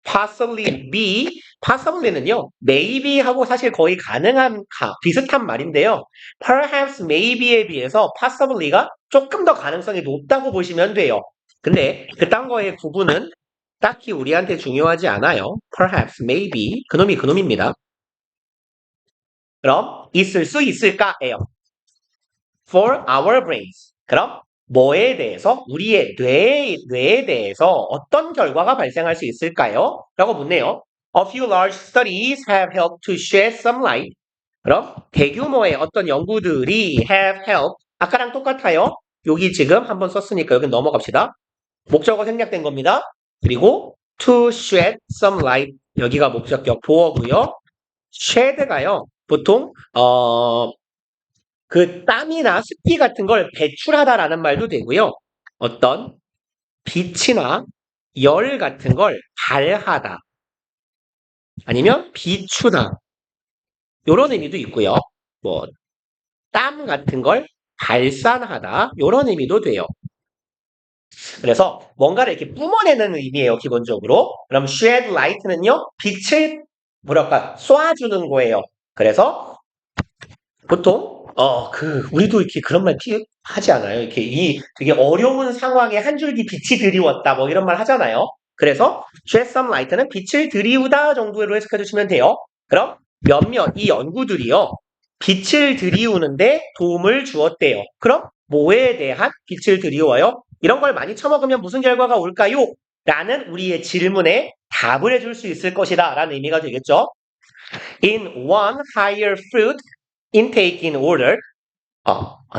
possibly be, possibly는요, maybe 하고 사실 거의 가능한, 비슷한 말인데요. perhaps maybe에 비해서 possibly가 조금 더 가능성이 높다고 보시면 돼요. 근데 그딴 거의 구분은 딱히 우리한테 중요하지 않아요. perhaps, maybe, 그놈이 그놈입니다. 그럼 있을 수 있을까예요. for our brains. 그럼 뭐에 대해서 우리의 뇌에 대해서 어떤 결과가 발생할 수 있을까요? 라고 묻네요. A few large studies have helped to shed some light. 그럼 대규모의 어떤 연구들이 have helped. 아까랑 똑같아요. 여기 지금 한번 썼으니까 여기 넘어갑시다. 목적어 생략된 겁니다. 그리고 to shed some light. 여기가 목적격 보어고요. shed가요. 보통 그 땀이나 습기 같은 걸 배출하다라는 말도 되고요. 어떤 빛이나 열 같은 걸 발하다. 아니면 비추다. 이런 의미도 있고요. 뭐 땀 같은 걸 발산하다. 이런 의미도 돼요. 그래서 뭔가를 이렇게 뿜어내는 의미예요, 기본적으로. 그럼 shed light는요, 빛을 뭐랄까 쏴주는 거예요. 그래서 보통 우리도 이렇게 그런 말 하지 않아요? 이렇게 이 되게 어려운 상황에 한 줄기 빛이 드리웠다 뭐 이런 말 하잖아요. 그래서 shed some light는 빛을 드리우다 정도로 해석해 주시면 돼요. 그럼 몇몇 이 연구들이요. 빛을 드리우는데 도움을 주었대요. 그럼 뭐에 대한 빛을 드리워요? 이런 걸 많이 처먹으면 무슨 결과가 올까요? 라는 우리의 질문에 답을 해줄 수 있을 것이다 라는 의미가 되겠죠. In one higher fruit intake in order.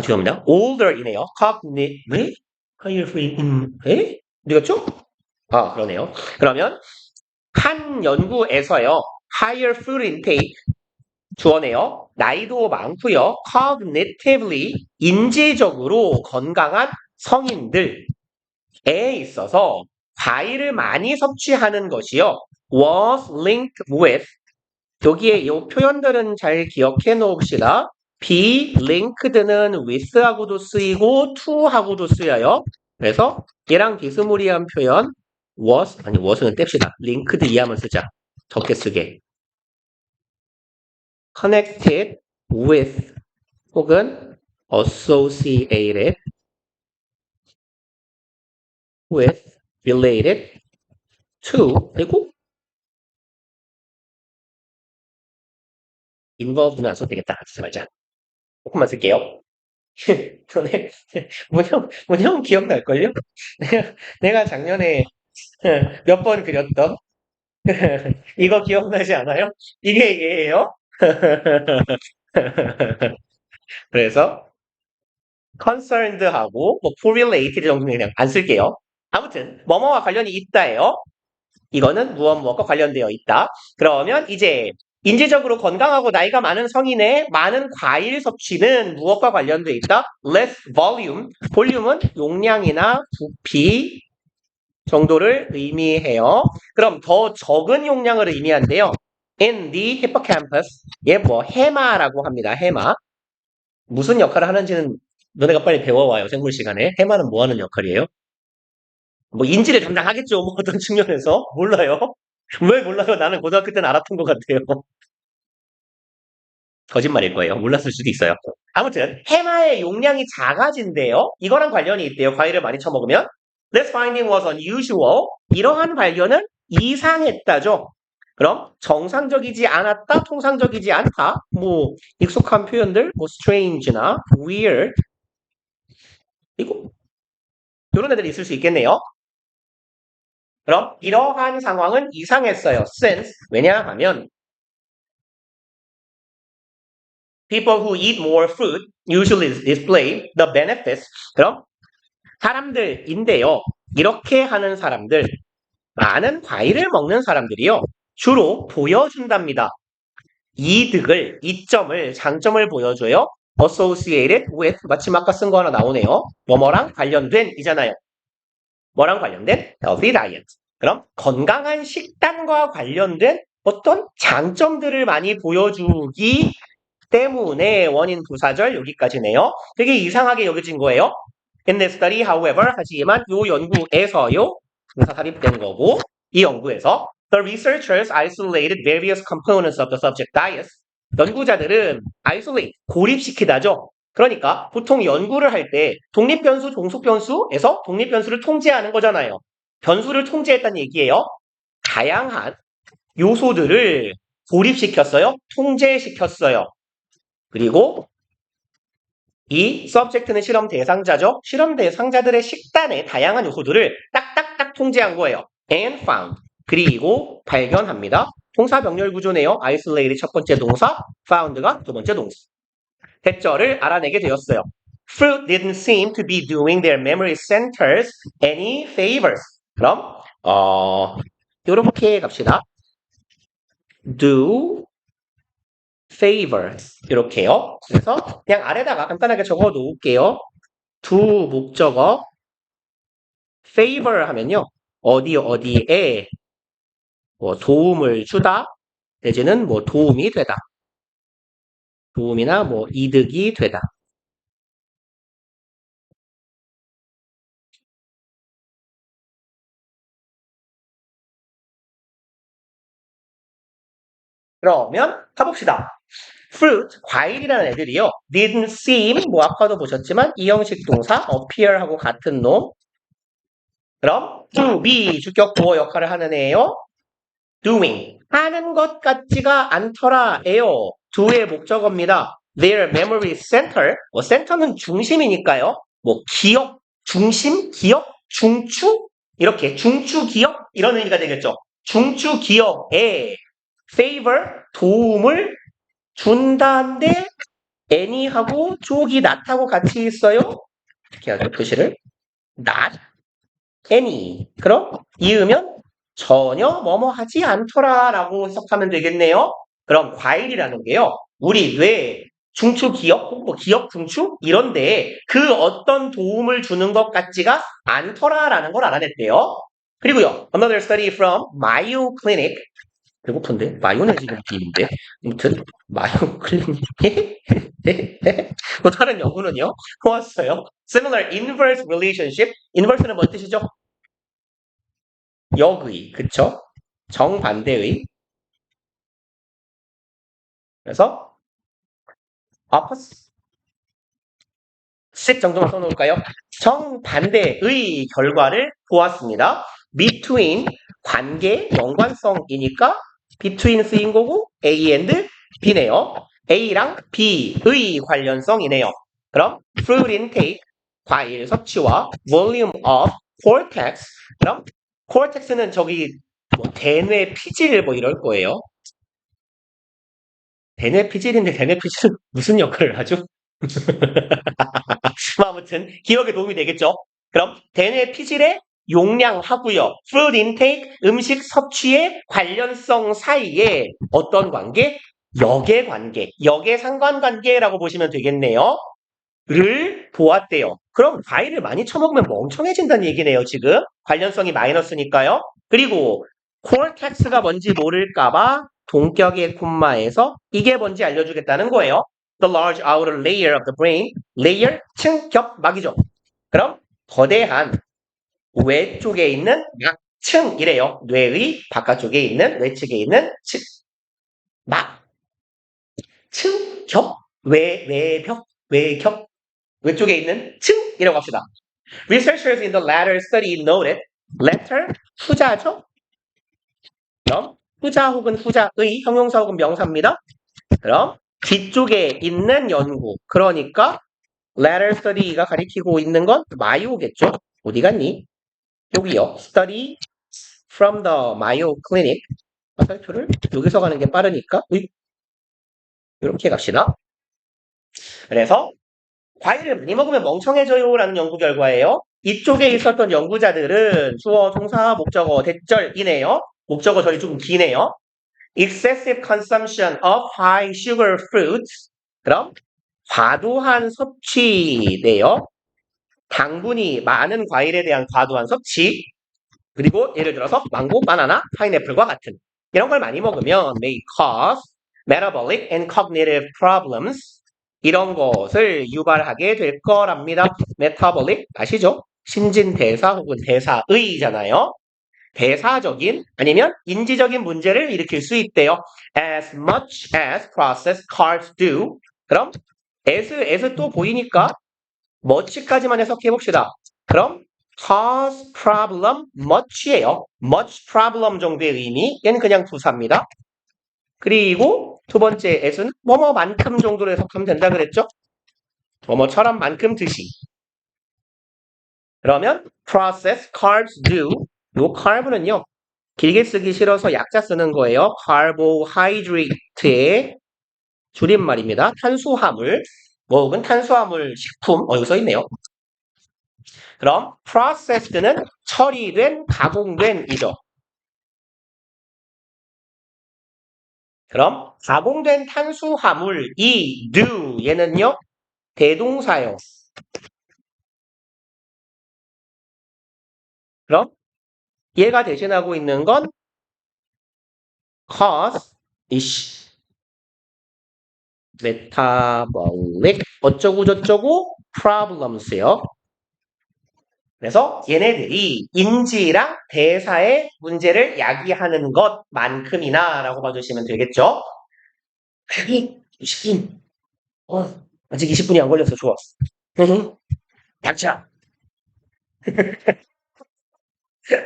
죄송합니다. older이네요. 네? higher fruit 어디 갔죠? 그러네요. 그러면 한 연구에서요. higher fruit intake 주어네요. 나이도 많고요. cognitively 인지적으로 건강한 성인들에 있어서 과일을 많이 섭취하는 것이요. was linked with 여기에 이 표현들은 잘 기억해 놓읍시다. be linked는 with하고도 쓰이고 to하고도 쓰여요. 그래서 얘랑 비스무리한 표현 was는 뗍시다. linked 이하만 쓰자. 적게 쓰게. connected with 혹은 associated with related to 그리고 involved는 안 써도 되겠다. 쓰지 말자. 조금만 쓸게요. 전에 문형 기억날걸요? 내가 작년에 몇 번 그렸던 이거 기억나지 않아요? 이게 얘예요. 그래서 concerned하고 뭐 correlated 정도는 그냥 안 쓸게요. 아무튼 뭐뭐와 관련이 있다예요. 이거는 무엇과 관련되어 있다. 그러면 이제 인지적으로 건강하고 나이가 많은 성인의 많은 과일 섭취는 무엇과 관련되어 있다? less volume. 볼륨은 용량이나 부피 정도를 의미해요. 그럼 더 적은 용량을 의미한대요. in the hippocampus. 얘 해마라고 합니다. 해마. 무슨 역할을 하는지는 너네가 빨리 배워와요. 생물 시간에. 해마는 뭐 하는 역할이에요? 인지를 담당하겠죠. 어떤 측면에서. 몰라요. 왜 몰라요? 나는 고등학교 때는 알았던 것 같아요. 거짓말일 거예요. 몰랐을 수도 있어요. 아무튼 해마의 용량이 작아진대요. 이거랑 관련이 있대요. 과일을 많이 처먹으면. This finding was unusual. 이러한 발견은 이상했다죠. 그럼 정상적이지 않았다, 통상적이지 않다. 익숙한 표현들, strange나 weird. 그리고 이런 애들이 있을 수 있겠네요. 그럼 이러한 상황은 이상했어요. since 왜냐하면 people who eat more fruit usually display the benefits. 그럼 사람들인데요. 이렇게 하는 사람들, 많은 과일을 먹는 사람들이요. 주로 보여준답니다. 이득을, 이점을, 장점을 보여줘요. associated with 마침 아까 쓴 거 하나 나오네요. 뭐뭐랑 관련된 이잖아요. 뭐랑 관련된? healthy diet. 그럼 건강한 식단과 관련된 어떤 장점들을 많이 보여주기 때문에 원인 부사절 여기까지네요. 되게 이상하게 여겨진 거예요. In this study, however, 하지만 요 연구에서요. 동사 삽입된 거고 이 연구에서 the researchers isolated various components of the subject diet. 연구자들은 isolate, 고립시키다죠. 그러니까 보통 연구를 할 때 독립변수, 종속변수에서 독립변수를 통제하는 거잖아요. 변수를 통제했다는 얘기예요. 다양한 요소들을 고립시켰어요. 통제시켰어요. 그리고 이 subject는 실험 대상자죠. 실험 대상자들의 식단의 다양한 요소들을 딱딱딱 통제한 거예요. and found. 그리고 발견합니다. 동사 병렬 구조네요. isolate 첫 번째 동사, found가 두 번째 동사. 대절을 알아내게 되었어요. Fruit didn't seem to be doing their memory centers any favors. 그럼 이렇게 갑시다. do favor 이렇게요. 그래서 그냥 아래다가 간단하게 적어 놓을게요. do 목적어 favor 하면요. 어디에 뭐 도움을 주다 내지는 뭐 도움이 되다. 도움이나 뭐 이득이 되다. 그러면 가봅시다. fruit, 과일이라는 애들이요. didn't seem, 뭐 아까도 보셨지만 이 형식 동사 appear하고 같은 놈. 그럼 to be, 주격 보어 역할을 하는 애예요. doing, 하는 것 같지가 않더라 에요. do의 목적어입니다. their memory center, 뭐 센터는 중심이니까요. 뭐 기억, 중심, 기억, 중추 이렇게 중추 기억 이런 의미가 되겠죠. 중추 기억에 favor, 도움을 준다인데 any하고 쪽이 not하고 같이 있어요. 이렇게 하죠. 표시를 not any. 그럼 이으면 전혀 뭐뭐 하지 않더라 라고 해석하면 되겠네요. 그럼 과일이라는 게요. 우리 뇌 중추 기억, 뭐 기억 중추 이런데 그 어떤 도움을 주는 것 같지가 않더라라는 걸 알아냈대요. 그리고요. Another study from Mayo Clinic. 배고픈데? 마요네즈 느낌인데? 아무튼 마요 클리닉 또 다른 연구는요. 보았어요. Similar inverse relationship. inverse는 뭔 뜻이죠? 역의, 그쵸? 정반대의. 그래서 opposite 정도만 써놓을까요? 정반대의 결과를 보았습니다. between 관계, 연관성이니까 between 쓰인 거고 A and B네요. A랑 B의 관련성이네요. 그럼 fruit intake, 과일 섭취와 volume of cortex. 그럼 cortex는 저기 뭐 대뇌 피질 뭐 이럴 거예요. 대뇌 피질인데 대뇌 피질은 무슨 역할을 하죠? 뭐 아무튼 기억에 도움이 되겠죠. 그럼 대뇌 피질의 용량하고요. food intake, 음식 섭취의 관련성 사이에 어떤 관계? 역의 관계, 역의 상관관계라고 보시면 되겠네요. 를 보았대요. 그럼 과일을 많이 처먹으면 멍청해진다는 얘기네요, 지금. 관련성이 마이너스니까요. 그리고 콜텍스가 뭔지 모를까봐 동격의 콤마에서 이게 뭔지 알려주겠다는 거예요. The large outer layer of the brain. layer, 층, 겹, 막이죠. 그럼 거대한 외쪽에 있는 막층이래요. 뇌의 바깥쪽에 있는 외측에 있는 층, 막, 층, 겹, 외벽, 외겹, 외쪽에 있는 층이라고 합시다. Researchers in the latter study noted, latter, 후자죠? 그럼 후자 혹은 후자의 형용사 혹은 명사입니다. 그럼 뒤쪽에 있는 연구, 그러니까 latter study가 가리키고 있는 건 마요겠죠? 어디 갔니? 여기요. Study from the Mayo Clinic. 화살표를 여기서 가는 게 빠르니까 이렇게 갑시다. 그래서 과일을 많이 먹으면 멍청해져요 라는 연구 결과예요. 이쪽에 있었던 연구자들은 주어, 동사, 목적어, 대절이네요. 목적어 절이 좀 기네요. Excessive consumption of high sugar fruits. 그럼 과도한 섭취네요. 당분이 많은 과일에 대한 과도한 섭취, 그리고 예를 들어서 망고, 바나나, 파인애플과 같은 이런 걸 많이 먹으면 may cause metabolic and cognitive problems 이런 것을 유발하게 될 거랍니다. metabolic 아시죠? 신진대사 혹은 대사의잖아요. 대사적인 아니면 인지적인 문제를 일으킬 수 있대요. As much as processed carbs do. 그럼 as 또 보이니까 much까지만 해석해 봅시다. 그럼 cause problem much예요. much problem 정도의 의미. 얘는 그냥 부사입니다. 그리고 두 번째 as는 뭐뭐만큼 정도로 해석하면 된다 그랬죠? 뭐뭐처럼 만큼 듯이. 그러면 processed carbs do. 요 carb는요. 길게 쓰기 싫어서 약자 쓰는 거예요. carbohydrate의 줄임말입니다. 탄수화물. 뭐 혹은 탄수화물 식품. 여기 써 있네요. 그럼 processed는 처리된, 가공된이죠. 그럼 가공된 탄수화물이 do 얘는요. 대동사요. 그럼 얘가 대신하고 있는 건 cause ish metabolic 어쩌고 저쩌고 problems요. 그래서 얘네들이 인지랑 대사의 문제를 야기하는 것만큼이나 라고 봐주시면 되겠죠. 20분. 아직 20분이 안 걸렸어. 좋아. 닥쳐.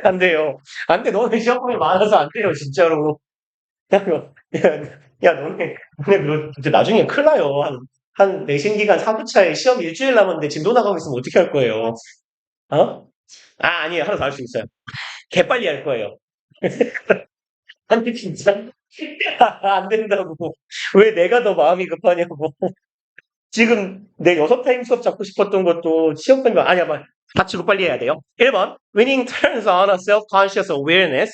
안 돼요. 안 돼. 너네 시험범위 많아서 안 돼요. 진짜로. 야, 너네 그거 이제 나중에 큰일 나요. 한 내신 기간 4부차에 시험 일주일 남았는데 진도 나가고 있으면 어떻게 할 거예요? 어? 아니에요. 하나 더 할 수 있어요. 개빨리 할 거예요. 아니, 진짜. 안 된다고. 왜 내가 더 마음이 급하냐고. 지금 내 6타임 수업 잡고 싶었던 것도 시험 때문에 아니야, 다치고 빨리 해야 돼요. 1번. Winning turns on a self-conscious awareness.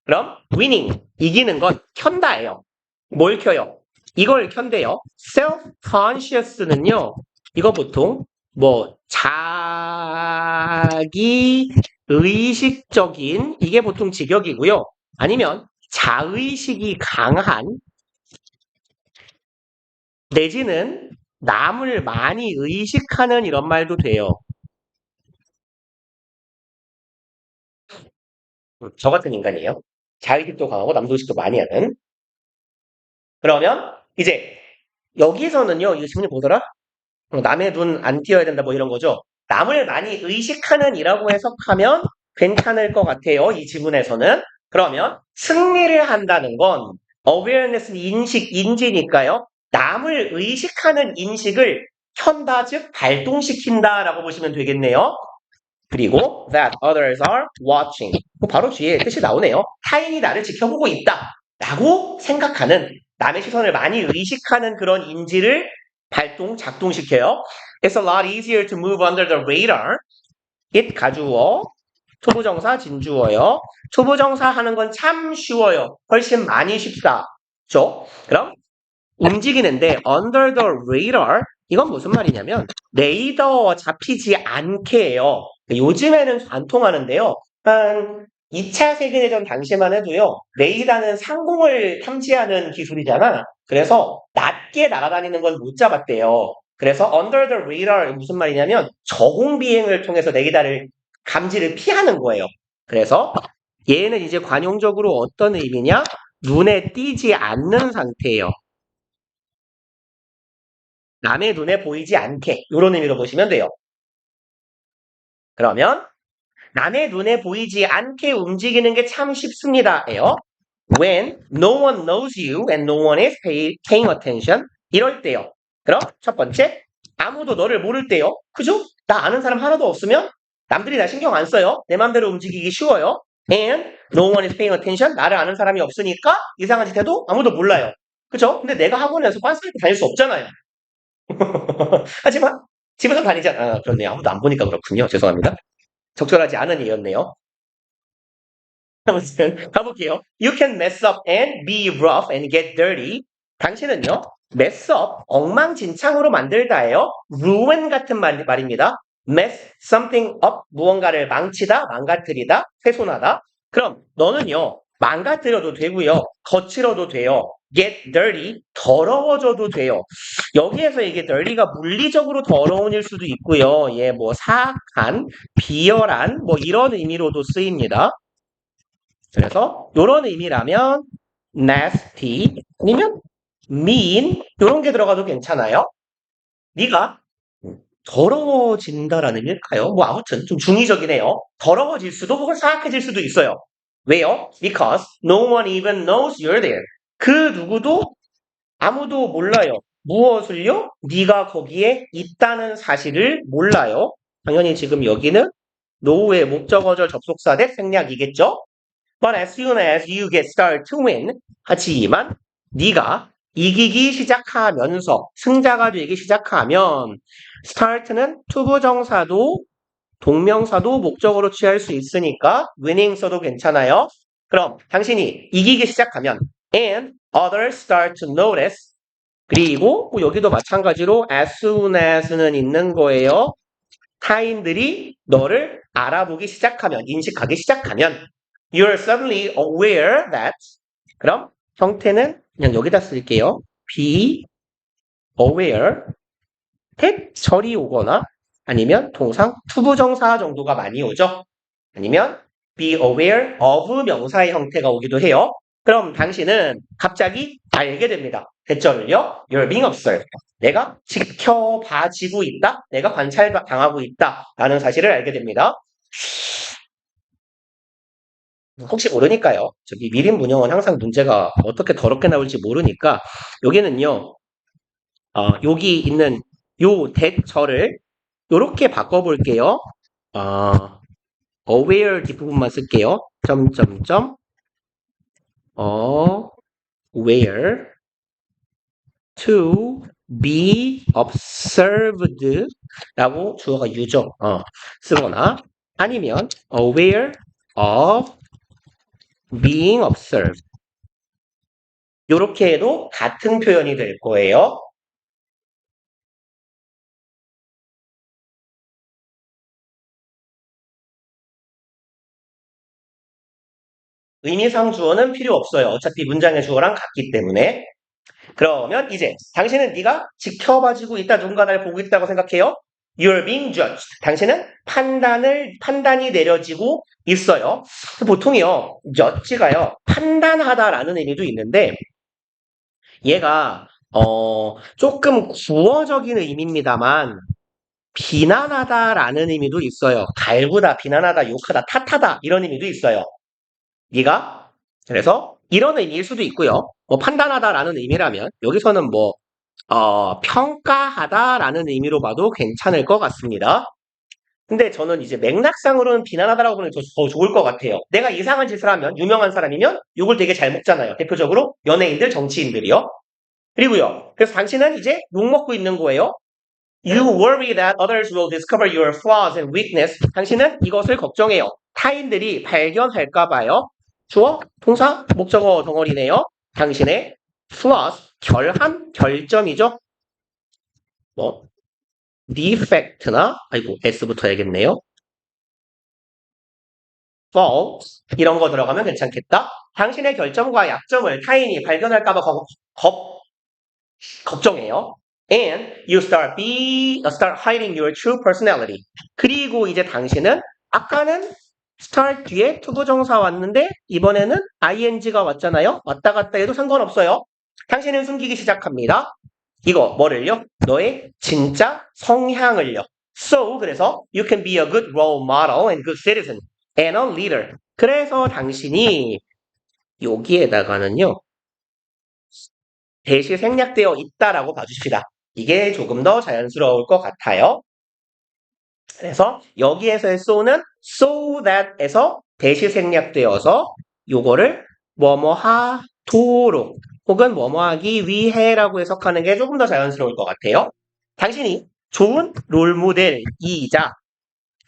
그럼 winning, 이기는 건 켠다예요. 뭘 켜요? 이걸 켠대요. self-conscious는요. 이거 보통 자기 의식적인 이게 보통 직역이고요. 아니면 자의식이 강한 내지는 남을 많이 의식하는 이런 말도 돼요. 저 같은 인간이에요. 자의식도 강하고 남도 의식도 많이 하는. 그러면 이제 여기서는요. 이거 지문이 보더라? 남의 눈 안 띄어야 된다 뭐 이런 거죠. 남을 많이 의식하는 이라고 해석하면 괜찮을 것 같아요. 이 지문에서는. 그러면 승리를 한다는 건 awareness는 인식, 인지니까요. 남을 의식하는 인식을 켠다, 즉 발동시킨다 라고 보시면 되겠네요. 그리고 that others are watching. 바로 뒤에 뜻이 나오네요. 타인이 나를 지켜보고 있다 라고 생각하는 남의 시선을 많이 의식하는 그런 인지를 작동시켜요. It's a lot easier to move under the radar. it 가주어, 초부정사 진주어요. 초부정사 하는 건 참 쉬워요. 훨씬 많이 쉽다. 그렇죠? 그럼 움직이는데 under the radar 이건 무슨 말이냐면 레이더 잡히지 않게요. 요즘에는 안 통하는데요. 한 2차 세계대전 당시만 해도요. 레이더는 상공을 탐지하는 기술이잖아. 그래서 낮게 날아다니는 건 못 잡았대요. 그래서 under the radar 무슨 말이냐면 저공 비행을 통해서 레이더를 감지를 피하는 거예요. 그래서 얘는 이제 관용적으로 어떤 의미냐? 눈에 띄지 않는 상태예요. 남의 눈에 보이지 않게 이런 의미로 보시면 돼요. 그러면 남의 눈에 보이지 않게 움직이는 게 참 쉽습니다예요. When no one knows you and no one is paying attention 이럴 때요. 그럼 첫 번째 아무도 너를 모를 때요. 그죠? 나 아는 사람 하나도 없으면 남들이 나 신경 안 써요. 내 맘대로 움직이기 쉬워요. And no one is paying attention 나를 아는 사람이 없으니까 이상한 짓 해도 아무도 몰라요. 그죠? 근데 내가 학원에서 빤스하게 다닐 수 없잖아요. 하지만 집에서 다니잖아. 그렇네요. 아무도 안 보니까 그렇군요. 죄송합니다. 적절하지 않은 예였네요. 아무튼 가볼게요. You can mess up and be rough and get dirty. 당신은요. mess up, 엉망진창으로 만들다예요. ruin 같은 말입니다. mess something up, 무언가를 망치다, 망가뜨리다, 훼손하다. 그럼 너는요, 망가뜨려도 되고요, 거칠어도 돼요. get dirty, 더러워져도 돼요. 여기에서 이게 dirty가 물리적으로 더러운 일 수도 있고요. 예, 뭐 사악한, 비열한, 뭐 이런 의미로도 쓰입니다. 그래서 이런 의미라면 nasty 아니면 mean 이런 게 들어가도 괜찮아요. 네가 더러워진다라는 의미일까요? 뭐 아무튼 좀 중의적이네요. 더러워질 수도 혹은 사악해질 수도 있어요. 왜요? Because no one even knows you're there. 그 누구도 아무도 몰라요. 무엇을요? 네가 거기에 있다는 사실을 몰라요. 당연히 지금 여기는 no의 목적어절 접속사 대 생략이겠죠? But as soon as you get started to win, 하지만 네가 이기기 시작하면서 승자가 되기 시작하면 start는 투부정사도 동명사도 목적으로 취할 수 있으니까 winning 써도 괜찮아요. 그럼 당신이 이기기 시작하면 and others start to notice 그리고 뭐 여기도 마찬가지로 as soon as는 있는 거예요. 타인들이 너를 알아보기 시작하면 인식하기 시작하면 you're suddenly aware that 그럼 형태는 그냥 여기다 쓸게요. be aware that 절이 오거나 아니면 통상 투부정사 정도가 많이 오죠. 아니면 be aware of 명사의 형태가 오기도 해요. 그럼 당신은 갑자기 알게 됩니다. 대절을요. You're being observed. 내가 지켜봐지고 있다. 내가 관찰당하고 있다. 라는 사실을 알게 됩니다. 혹시 모르니까요. 저기 미림 문형은 항상 문제가 어떻게 더럽게 나올지 모르니까 여기는요. 여기 있는 요 대절을 요렇게 바꿔볼게요. aware 뒷부분만 쓸게요. 점점점 aware to be observed 라고 주어가 you죠. 쓰거나 아니면 aware of being observed 요렇게 해도 같은 표현이 될 거예요. 의미상 주어는 필요 없어요. 어차피 문장의 주어랑 같기 때문에. 그러면 이제 당신은 네가 지켜봐지고 있다. 누군가 날 보고 있다고 생각해요. You're being judged. 당신은 판단이 내려지고 있어요. 보통이요. judge가요. 판단하다라는 의미도 있는데 얘가 조금 구어적인 의미입니다만 비난하다라는 의미도 있어요. 갈구다, 비난하다, 욕하다, 탓하다 이런 의미도 있어요. 네가 그래서 이런 의미일 수도 있고요. 뭐 판단하다라는 의미라면 여기서는 뭐 평가하다라는 의미로 봐도 괜찮을 것 같습니다. 근데 저는 이제 맥락상으로는 비난하다라고 보는 게 더 좋을 것 같아요. 내가 이상한 짓을 하면 유명한 사람이면 욕을 되게 잘 먹잖아요. 대표적으로 연예인들, 정치인들이요. 그리고요. 그래서 당신은 이제 욕 먹고 있는 거예요. You worry that others will discover your flaws and weakness. 당신은 이것을 걱정해요. 타인들이 발견할까 봐요. 주어, 동사, 목적어 덩어리네요. 당신의 flaws, 결함, 결점이죠. 뭐 defect나 아이고 s부터 해야겠네요. faults 이런 거 들어가면 괜찮겠다. 당신의 결점과 약점을 타인이 발견할까 봐 걱정해요. And you start hiding your true personality. 그리고 이제 당신은 아까는 start 뒤에 투부정사 왔는데 이번에는 ing가 왔잖아요. 왔다 갔다 해도 상관없어요. 당신은 숨기기 시작합니다. 이거 뭐를요? 너의 진짜 성향을요. So 그래서 you can be a good role model and good citizen and a leader. 그래서 당신이 여기에다가는요. 대시 생략되어 있다라고 봐주시다. 이게 조금 더 자연스러울 것 같아요. 그래서 여기에서의 so는 so that에서 대시 생략되어서 요거를 뭐뭐하도록 혹은 뭐뭐하기 위해라고 해석하는 게 조금 더 자연스러울 것 같아요. 당신이 좋은 롤모델이자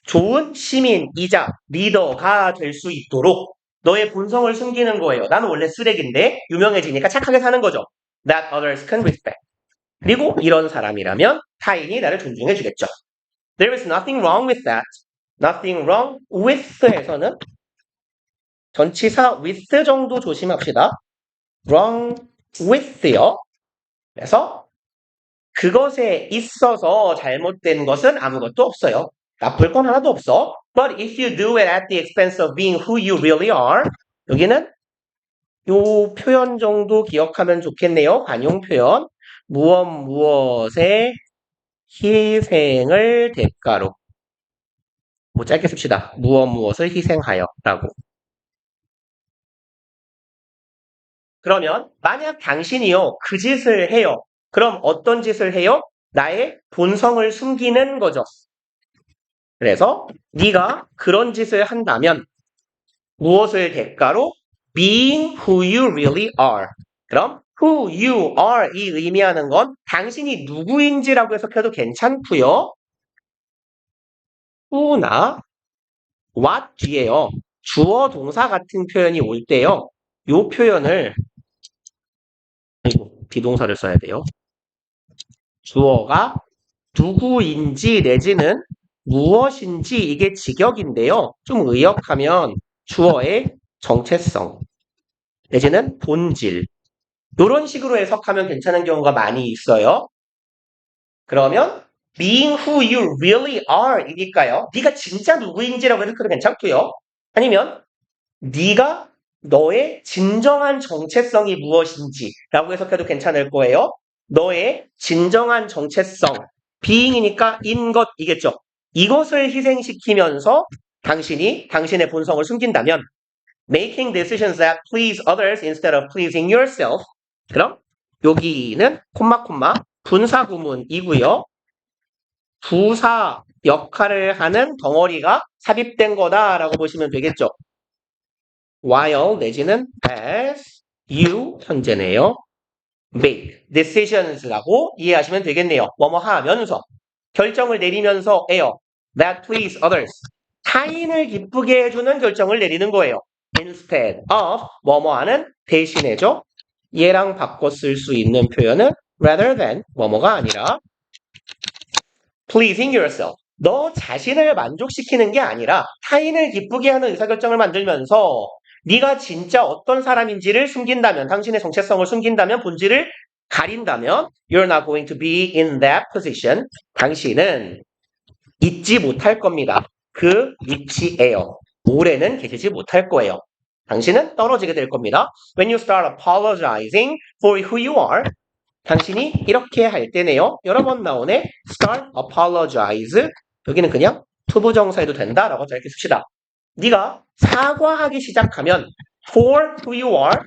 좋은 시민이자 리더가 될 수 있도록 너의 본성을 숨기는 거예요. 나는 원래 쓰레기인데 유명해지니까 착하게 사는 거죠. That others can respect. 그리고 이런 사람이라면 타인이 나를 존중해 주겠죠. There is nothing wrong with that. Nothing wrong with에서는 전치사 with 정도 조심합시다. wrong with요. 그래서 그것에 있어서 잘못된 것은 아무것도 없어요. 나쁠 건 하나도 없어. But if you do it at the expense of being who you really are, 여기는 요 표현 정도 기억하면 좋겠네요. 관용 표현. 무엇의 희생을 대가로. 뭐 짧게 씁시다. 무엇을 희생하여 라고. 그러면 만약 당신이요 그 짓을 해요. 그럼 어떤 짓을 해요? 나의 본성을 숨기는 거죠. 그래서 네가 그런 짓을 한다면 무엇을 대가로? Being who you really are. 그럼 who you are 이 의미하는 건 당신이 누구인지라고 해석해도 괜찮고요. who나 what 뒤에요. 주어 동사 같은 표현이 올 때요. 요 표현을 비동사를 써야 돼요. 주어가 누구인지 내지는 무엇인지 이게 직역인데요. 좀 의역하면 주어의 정체성 내지는 본질 이런 식으로 해석하면 괜찮은 경우가 많이 있어요. 그러면 being who you really are 이니까요. 네가 진짜 누구인지라고 해석해도 괜찮고요. 아니면 네가 너의 진정한 정체성이 무엇인지라고 해석해도 괜찮을 거예요. 너의 진정한 정체성, being이니까 인 것이겠죠. 이것을 희생시키면서 당신이 당신의 본성을 숨긴다면 making decisions that please others instead of pleasing yourself. 그럼 여기는 콤마 분사 구문이고요. 부사 역할을 하는 덩어리가 삽입된 거다라고 보시면 되겠죠. while 내지는 as you 현재네요. make decisions라고 이해하시면 되겠네요. 뭐뭐 하면서 결정을 내리면서예요. that please others 타인을 기쁘게 해주는 결정을 내리는 거예요. instead of 뭐뭐 하는 대신해죠. 얘랑 바꿔 쓸 수 있는 표현은 rather than 뭐뭐가 아니라 pleasing yourself 너 자신을 만족시키는 게 아니라 타인을 기쁘게 하는 의사결정을 만들면서 네가 진짜 어떤 사람인지를 숨긴다면 당신의 정체성을 숨긴다면 본질을 가린다면 you're not going to be in that position 당신은 있지 못할 겁니다. 그 위치에요. 오래는 계시지 못할 거예요. 당신은 떨어지게 될 겁니다. When you start apologizing for who you are 당신이 이렇게 할 때네요. 여러 번 나오네. start apologize 여기는 그냥 투부정사해도 된다라고 짧게 씁시다. 네가 사과하기 시작하면 for who you are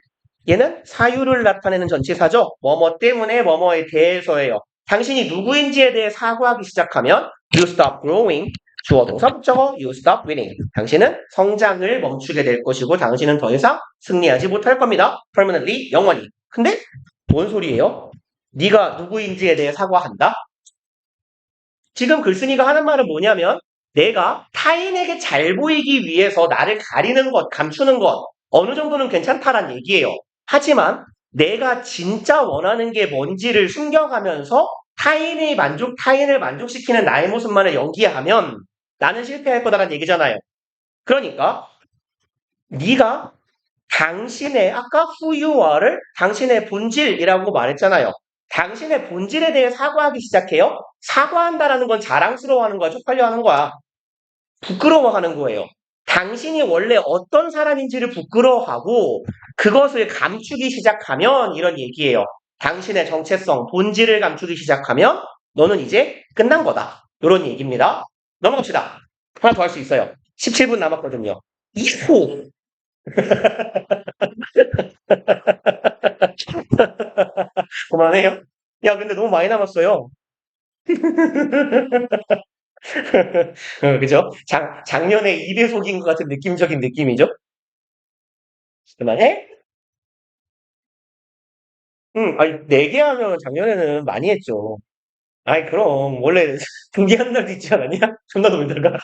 얘는 사유를 나타내는 전치사죠. 뭐뭐 때문에 뭐뭐에 대해서예요. 당신이 누구인지에 대해 사과하기 시작하면 you stop growing 주어 동사 목적어 you stop winning 당신은 성장을 멈추게 될 것이고 당신은 더 이상 승리하지 못할 겁니다. permanently 영원히. 근데 뭔 소리예요? 네가 누구인지에 대해 사과한다? 지금 글쓴이가 하는 말은 뭐냐면 내가 타인에게 잘 보이기 위해서 나를 가리는 것, 감추는 것 어느 정도는 괜찮다란 얘기예요. 하지만 내가 진짜 원하는 게 뭔지를 숨겨가면서 타인을 만족시키는 나의 모습만을 연기하면 나는 실패할 거다라는 얘기잖아요. 그러니까 네가 당신의 아까 who you are를 당신의 본질이라고 말했잖아요. 당신의 본질에 대해 사과하기 시작해요. 사과한다라는 건 자랑스러워하는 거야, 쪽팔려하는 거야. 부끄러워하는 거예요. 당신이 원래 어떤 사람인지를 부끄러워하고 그것을 감추기 시작하면 이런 얘기예요. 당신의 정체성, 본질을 감추기 시작하면 너는 이제 끝난 거다. 이런 얘기입니다. 넘어갑시다. 하나 더 할 수 있어요. 17분 남았거든요. 이후 그만해요. 야, 근데 너무 많이 남았어요. 그죠? 작년에 2배속인 것 같은 느낌적인 느낌이죠? 그만해? 아니, 4개 하면 작년에는 많이 했죠. 아니, 그럼, 원래 중계하는 날도 있지 않았냐? 존나 놀다가.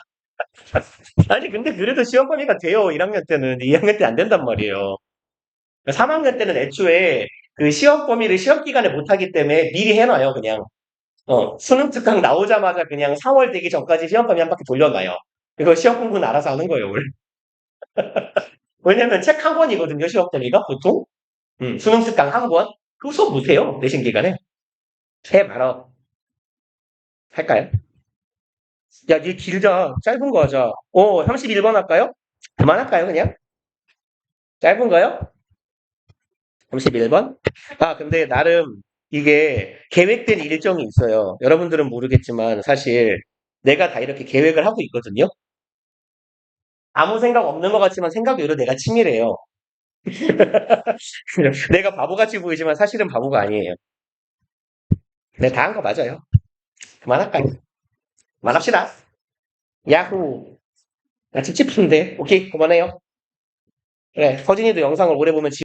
아니, 근데 그래도 시험 범위가 돼요. 1학년 때는. 2학년 때 안 된단 말이에요. 3학년 때는 애초에 그 시험 범위를 시험 기간에 못하기 때문에 미리 해놔요, 그냥. 수능 특강 나오자마자 그냥 4월 되기 전까지 시험범위 한 바퀴 돌려놔요. 이거 시험 공부는 알아서 하는 거예요, 원래. 왜냐면 책 한 권이거든요, 시험 범위가 보통. 수능 특강 한 권. 그거 수업 못해요, 내신 기간에. 해 말어. 할까요? 야, 니 길자. 짧은 거 하자. 31번 할까요? 그만할까요, 그냥? 짧은 거요? 31번? 아, 근데 나름 이게 계획된 일정이 있어요. 여러분들은 모르겠지만 사실 내가 다 이렇게 계획을 하고 있거든요. 아무 생각 없는 것 같지만 생각 외로 내가 치밀해요. 내가 바보같이 보이지만 사실은 바보가 아니에요. 네, 다 한 거 맞아요. 그만할까요? 그만합시다. 야후. 나 찝찝한데. 오케이, 그만해요. 그래, 서진이도 영상을 오래 보면